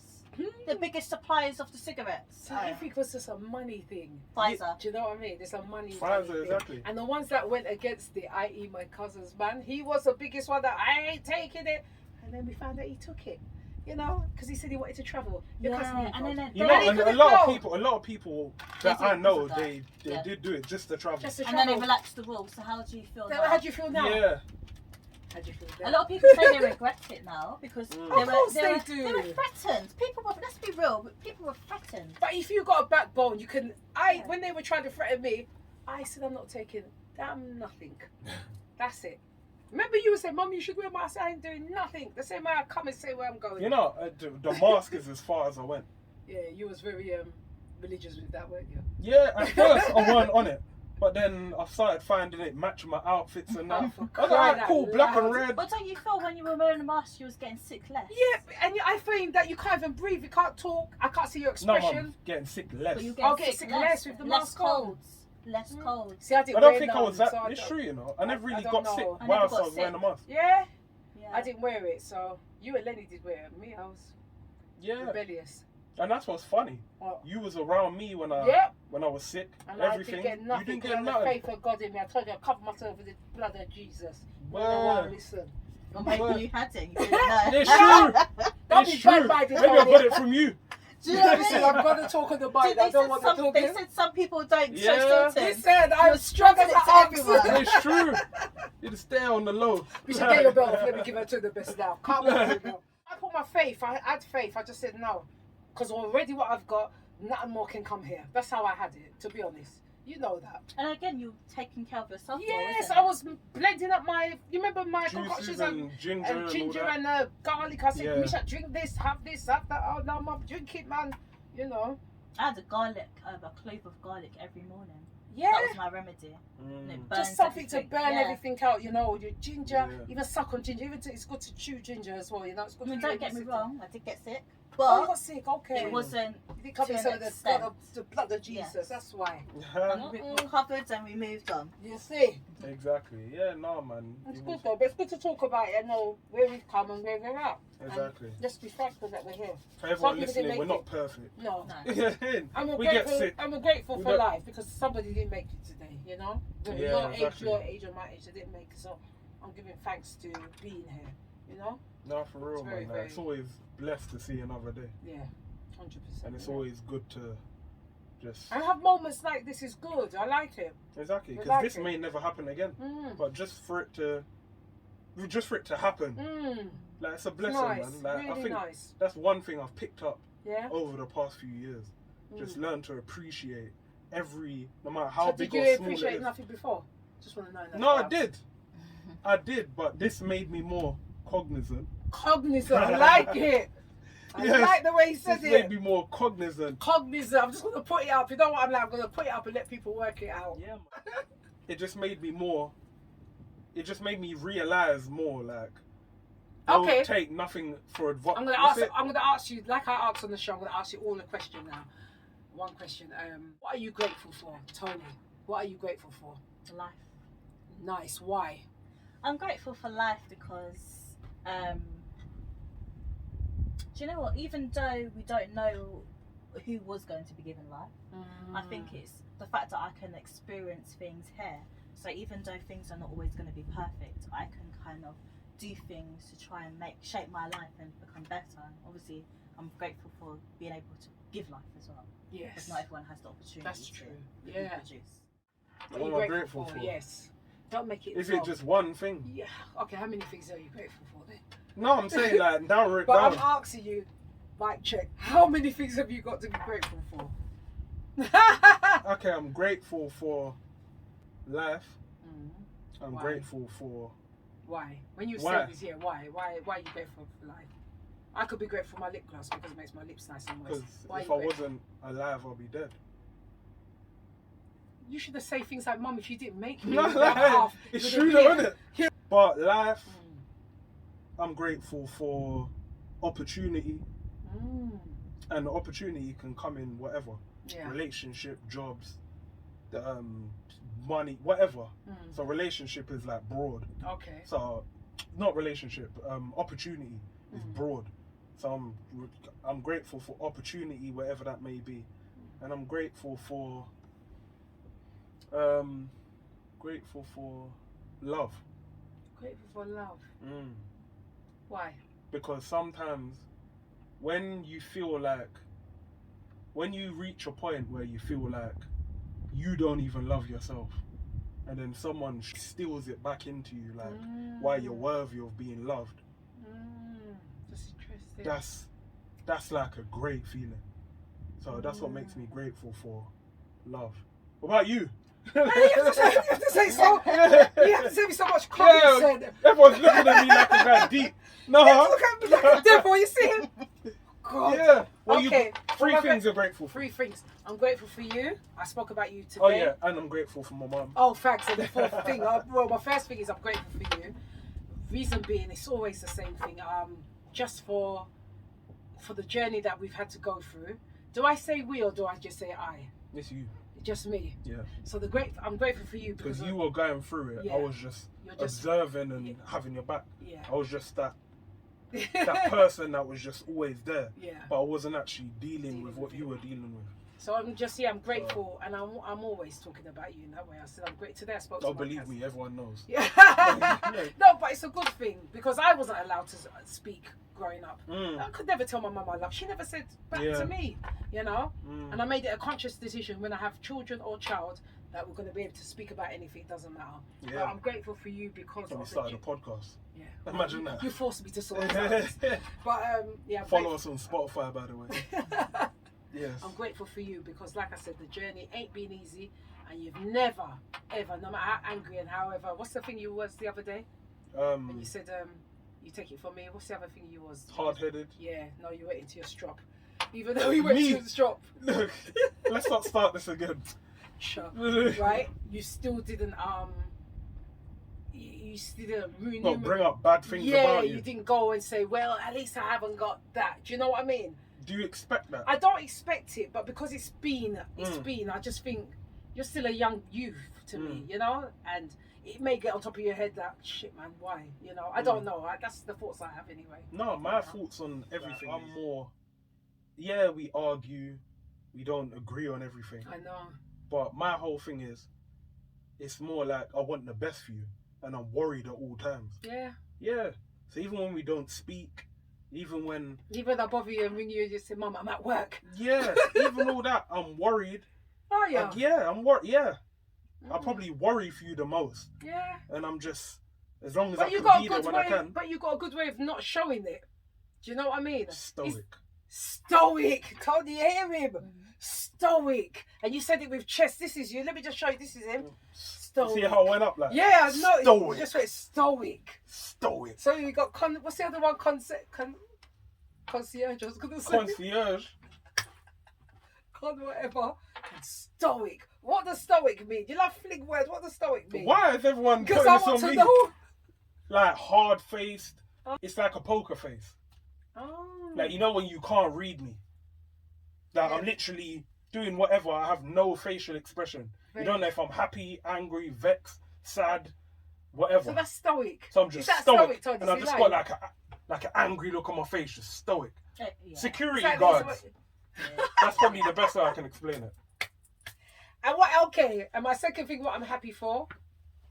The biggest suppliers of the cigarettes. So I think it was just a money thing. Pfizer. Do you know what I mean? There's a money Pfizer, thing. exactly. And the ones that went against it, i.e. my cousin's man, he was the biggest one that I ain't taking it. And then we found out he took it. You know, because he said he wanted to travel. Your cousin Yeah, and then You know, and a lot of people that I know, they did do it just to travel. Just to and then they travel. relaxed the rules. So how do you feel now? How do you feel now? Yeah. How do you feel A now? lot of people say they regret it now because Of course they they were do. threatened. People were, let's be real, but people were threatened. But if you got a backbone, you can. When they were trying to threaten me, I said I'm not taking damn nothing. That's it. Remember you said, Mum, you should wear a mask. I ain't doing nothing. The same way I come and say where I'm going. You know, the mask is as far as I went. Yeah, you was very religious with that, weren't you? Yeah, at first I weren't on it. But then I started finding it matching my outfits and that. I was like, alright, cool, black and red. But don't you feel when you were wearing a mask, you was getting sick less? Yeah, and I find that you can't even breathe. You can't talk. I can't see your No, expression. I'm getting sick less. But you I'll get sick less with the less mask on. colds. Less colds. See, I didn't I don't wear think I none, was that. so I It's don't- true, you know. I never really don't got know. sick I whilst never I got was wearing a sick. mask. Yeah, Yeah. I didn't wear it. So you and Lenny did wear it. Me, I was Yeah, rebellious. and that's what's funny. What? You was around me when I Yep. was sick. And Everything. I didn't get nothing. You didn't because get I had the nothing. faith of God in me. I told you I covered myself with the blood of Jesus. Word. Listen. Or maybe Word. you had it. You didn't know. It's true. Don't It's be true. bad Maybe I got it from you. Do you know what I Listen, mean? I'm going to talk on the mic. They I don't want to talk. they said some people don't show Yeah. He symptoms. said I'm struggling struggling to to everyone. everyone. It's true. You just stay on the low. You should get your belt off. Let me give her to the best now. Can't wait for it. I put my faith. I had faith. I just said no. Because already what I've got, nothing more can come here. That's how I had it, to be honest. You know that. And again, you're taking care of yourself. Yes, more, I was blending up my. You remember my Juices concoctions and ginger and all that. and garlic. I said, Yeah. Misha, drink this, have that. Oh no, Mum, drink it, man. You know. I had a clove of garlic every morning. Yeah. That was my remedy. And it burns Just something everything. to burn Yeah. everything out, you know. Your ginger, Yeah. even suck on ginger. Even it's good to chew ginger as well, you know. It's good I mean, for don't your get me immunity. wrong, I did get sick, Oh, you but got sick. Okay. it wasn't. You didn't come to in an some of extent. the blood of Jesus. Yes. That's why. Covered and we moved on. You see, Exactly. Yeah, no, man. it's It good was- though. But it's good to talk about it and know where we've come and where we're at. Exactly. And just be thankful that we're here. For everyone people listening, didn't we're make not perfect. No. No. And we're We grateful, get sick. and we're grateful We for don't- life because somebody didn't make it today, you know? Yeah, exactly. Your age or my age, they didn't make it. So I'm giving thanks to being here, you know? No, for real, It's very, man. very- It's always blessed to see another day. Yeah, 100%. And it's yeah. always good to just... And have moments like this is good. I like it. Exactly, We because like this it. may never happen again. Mm. But just for it to happen, Mm. like, it's a It's blessing, nice. man. Like, Really I think nice. that's one thing I've picked up Yeah? over the past few years. Just Mm. learn to appreciate no matter how So big did or you small it appreciate is. nothing before? Just want to know that. No, I first. did. I did, but this made me more cognizant. Cognizant. I like it. I Yes. like the way he said This made it. me more cognizant. Cognizant. I'm just going to put it up. You know what I'm like? I'm going to put it up and let people work it out. Yeah, man. It just made me more. It just made me realize more. Like, don't Okay. take nothing for advice. I'm gonna ask you, like I asked on the show, I'm gonna ask you all a question now. One question. What are you grateful for, Tony? What are you grateful for? Life. Nice. Why? I'm grateful for life because, do you know what? Even though we don't know, who was going to be given life. I think it's the fact that I can experience things here. So even though things are not always going to be perfect, I can kind of do things to try and shape my life and become better. Obviously, I'm grateful for being able to give life as well. Yes. Because not everyone has the opportunity That's true. to Yeah. reproduce. What are you am I grateful grateful for? for? Yes. Don't make it. Is it just one thing? Yeah. Okay. How many things are you grateful for then? No, I'm saying like narrow it But down. I'm asking you, mic check. How many things have you got to be grateful for? Okay, I'm grateful for life. I'm Why? grateful for. Why? When you Why? say this, yeah. Why? Why are you grateful for life? I could be grateful for my lip gloss because it makes my lips nice and Because moist. Why are if you I grateful? wasn't alive, I'll be dead. You should have said things like, "Mum, if you didn't make me, No, you'd have half." it's You'd true have though, been- isn't it? But life, I'm grateful for opportunity, and the opportunity can come in whatever. Yeah. Relationship, jobs, money, whatever. So relationship is like broad. Okay. So not relationship, opportunity is broad. So I'm grateful for opportunity, whatever that may be, and I'm grateful for love. Grateful for love. Why? Because sometimes when you reach a point where you feel like you don't even love yourself, and then someone steals it back into you, like why you're worthy of being loved, That's interesting. that's like a great feeling. So that's what makes me grateful for love. What about you? You have to say so. You have to say me so much common sense. Everyone's looking at me like I'm that deep. No. Look at me like a devil. You see him? God. Yeah. Well, Okay. Three Well, things you're grateful for. 3 things. I'm grateful for you. I spoke about you today. Oh yeah, and I'm grateful for my mum. Oh, facts. And the 4th thing. Well, my first thing is I'm grateful for you. Reason being, it's always the same thing. Just for the journey that we've had to go through. Do I say we or do I just say I? It's you. Just me. Yeah. So I'm grateful for you Because you were going through it. Yeah. I was just You're just- observing and having your back. Yeah. I was just that person that was just always there. Yeah. But I wasn't actually dealing with what you were dealing with. So I'm grateful, and I'm always talking about you in that way. I said I'm great. Today I spoke to Oh, my believe cousin. me, everyone knows. Yeah. No, but it's a good thing because I wasn't allowed to speak growing up. I could never tell my mum I love. She never said back to me, you know. And I made it a conscious decision when I have children or child that we're going to be able to speak about anything. It doesn't matter. Yeah. But I'm grateful for you because When we started a podcast. Yeah. Imagine that. You forced me to sort it out. But yeah. I'm Follow us on Spotify, by the way. Yes. I'm grateful for you because, like I said, the journey ain't been easy, and you've never, ever, no matter how angry and however. What's the thing you was the other day? When you said you take it from me. What's the other thing you was? Hard-headed. Yeah, no, you went into your strop. Even though you went Me? to the strop. Look, let's not start this again. Sure. Right? You still didn't you still didn't ruin Not bring up bad things about you. you didn't go and say, well, at least I haven't got that. Do you know what I mean? Do you expect that? I don't expect it, but because it's been, I just think you're still a young youth to me, you know? And it may get on top of your head that, shit, man, why? You know, I don't know. That's the thoughts I have anyway. No, my thoughts on everything. I'm more, yeah, we argue, we don't agree on everything. I know. But my whole thing is, it's more like I want the best for you, and I'm worried at all times. Yeah. Yeah. So even when we don't speak, even I bother you and ring you and just say, Mum, I'm at work. yeah, even all that, I'm worried. Oh, yeah. Like, yeah, I'm worried. Yeah. I probably worry for you the most. Yeah. And I'm just, as long as But I you can got a be there good when way. I can. But you got a good way of not showing it. Do you know what I mean? Stoic. Stoic. Tony, you hear him? Stoic. And you said it with chest. This is you. Let me just show you. This is him. Stoic. See how I went up like? Yeah, I know. Stoic. Just went stoic. Stoic. So you got what's the other one? Concierge. I was gonna say. Concierge. Whatever. And stoic. What does stoic mean? You love fling words. What does stoic mean? Why is everyone Because putting I this want on to me? know. Like hard faced. It's like a poker face. Oh. Like, you know when you can't read me. Like I'm literally doing whatever. I have no facial expression. You don't know if I'm happy, angry, vexed, sad, whatever. So that's stoic. So I'm just Is that stoic, Tony? and I've See, just got like an angry look on my face, just stoic. Yeah. Security Is that- guards. That's probably the best way I can explain it. And what? Okay. And my second thing, what I'm happy for,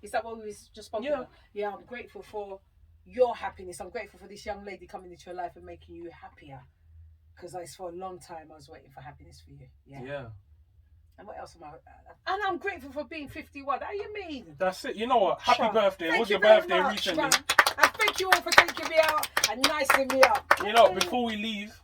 is that what we just spoke about? Yeah, I'm grateful for your happiness. I'm grateful for this young lady coming into your life and making you happier. Because it's for a long time I was waiting for happiness for you. Yeah. And what else am I? And I'm grateful for being 51. How you mean? That's it. You know what? Happy birthday. It was your very birthday much, recently. man. And thank you all for taking me out and nicing me up. You know, before we leave,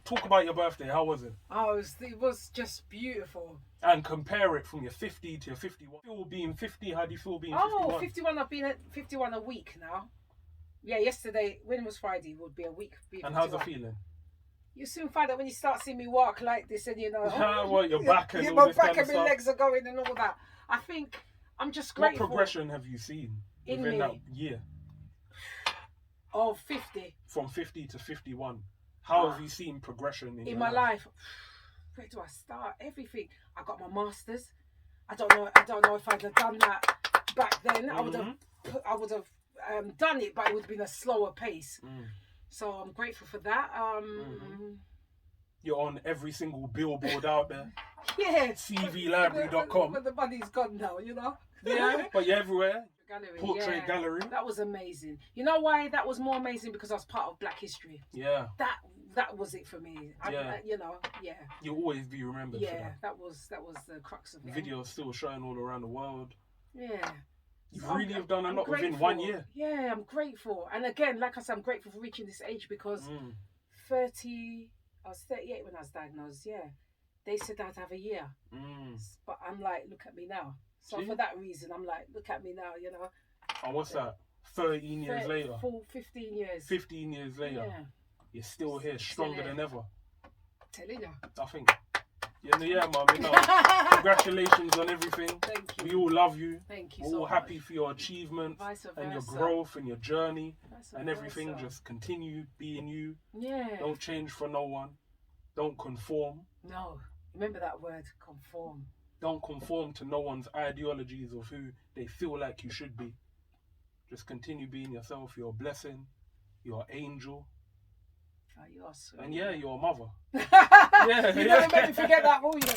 talk about your birthday. How was it? Oh, it was just beautiful. And compare it from your 50 to your 51. You feel being 50? How do you feel being 51? Oh, 51. I've been at 51 a week now. Yeah, yesterday, when it was Friday, would be a week. And how's the feeling? You soon find out when you start seeing me walk like this, and you know, well, your back and all my this back kind of and my stuff. legs are going and all that. I think I'm just grateful. What progression have you seen within that year? Oh, 50. From 50 to 51. How have you seen progression in my your life? Where do I start? Everything. I got my masters. I don't know if I'd have done that back then. I would have done it, but it would have been a slower pace. So I'm grateful for that. You're on every single billboard out there. Yeah. CVlibrary.com. But the money's gone now, you know. Yeah, but you're everywhere. Gallery, Portrait gallery. That was amazing. You know why that was more amazing? Because I was part of Black History. Yeah. That was it for me. You'll always be remembered for that. That was the crux of it. Videos still showing all around the world. Yeah. You really have done a lot within 1 year. Yeah, I'm grateful. And again, like I said, I'm grateful for reaching this age because 30, I was 38 when I was diagnosed, yeah. They said I'd have a year. But I'm like, look at me now. So for that reason, I'm like, look at me now, you know. And what's that? 13 years later? 15 years. 15 years later. Yeah. You're still here, stronger than ever. Telling you. I think. Yeah, Mum, you know. Congratulations on everything. Thank you. We all love you. Thank you. We're all happy for your achievements and your growth and your journey and everything. Just continue being you. Yeah. Don't change for no one. Don't conform. No. Remember that word, conform. Don't conform to no one's ideologies of who they feel like you should be. Just continue being yourself. You're a blessing. You're an angel. Oh, you are sweet. And yeah, you're a mother. You never made me forget that, will you?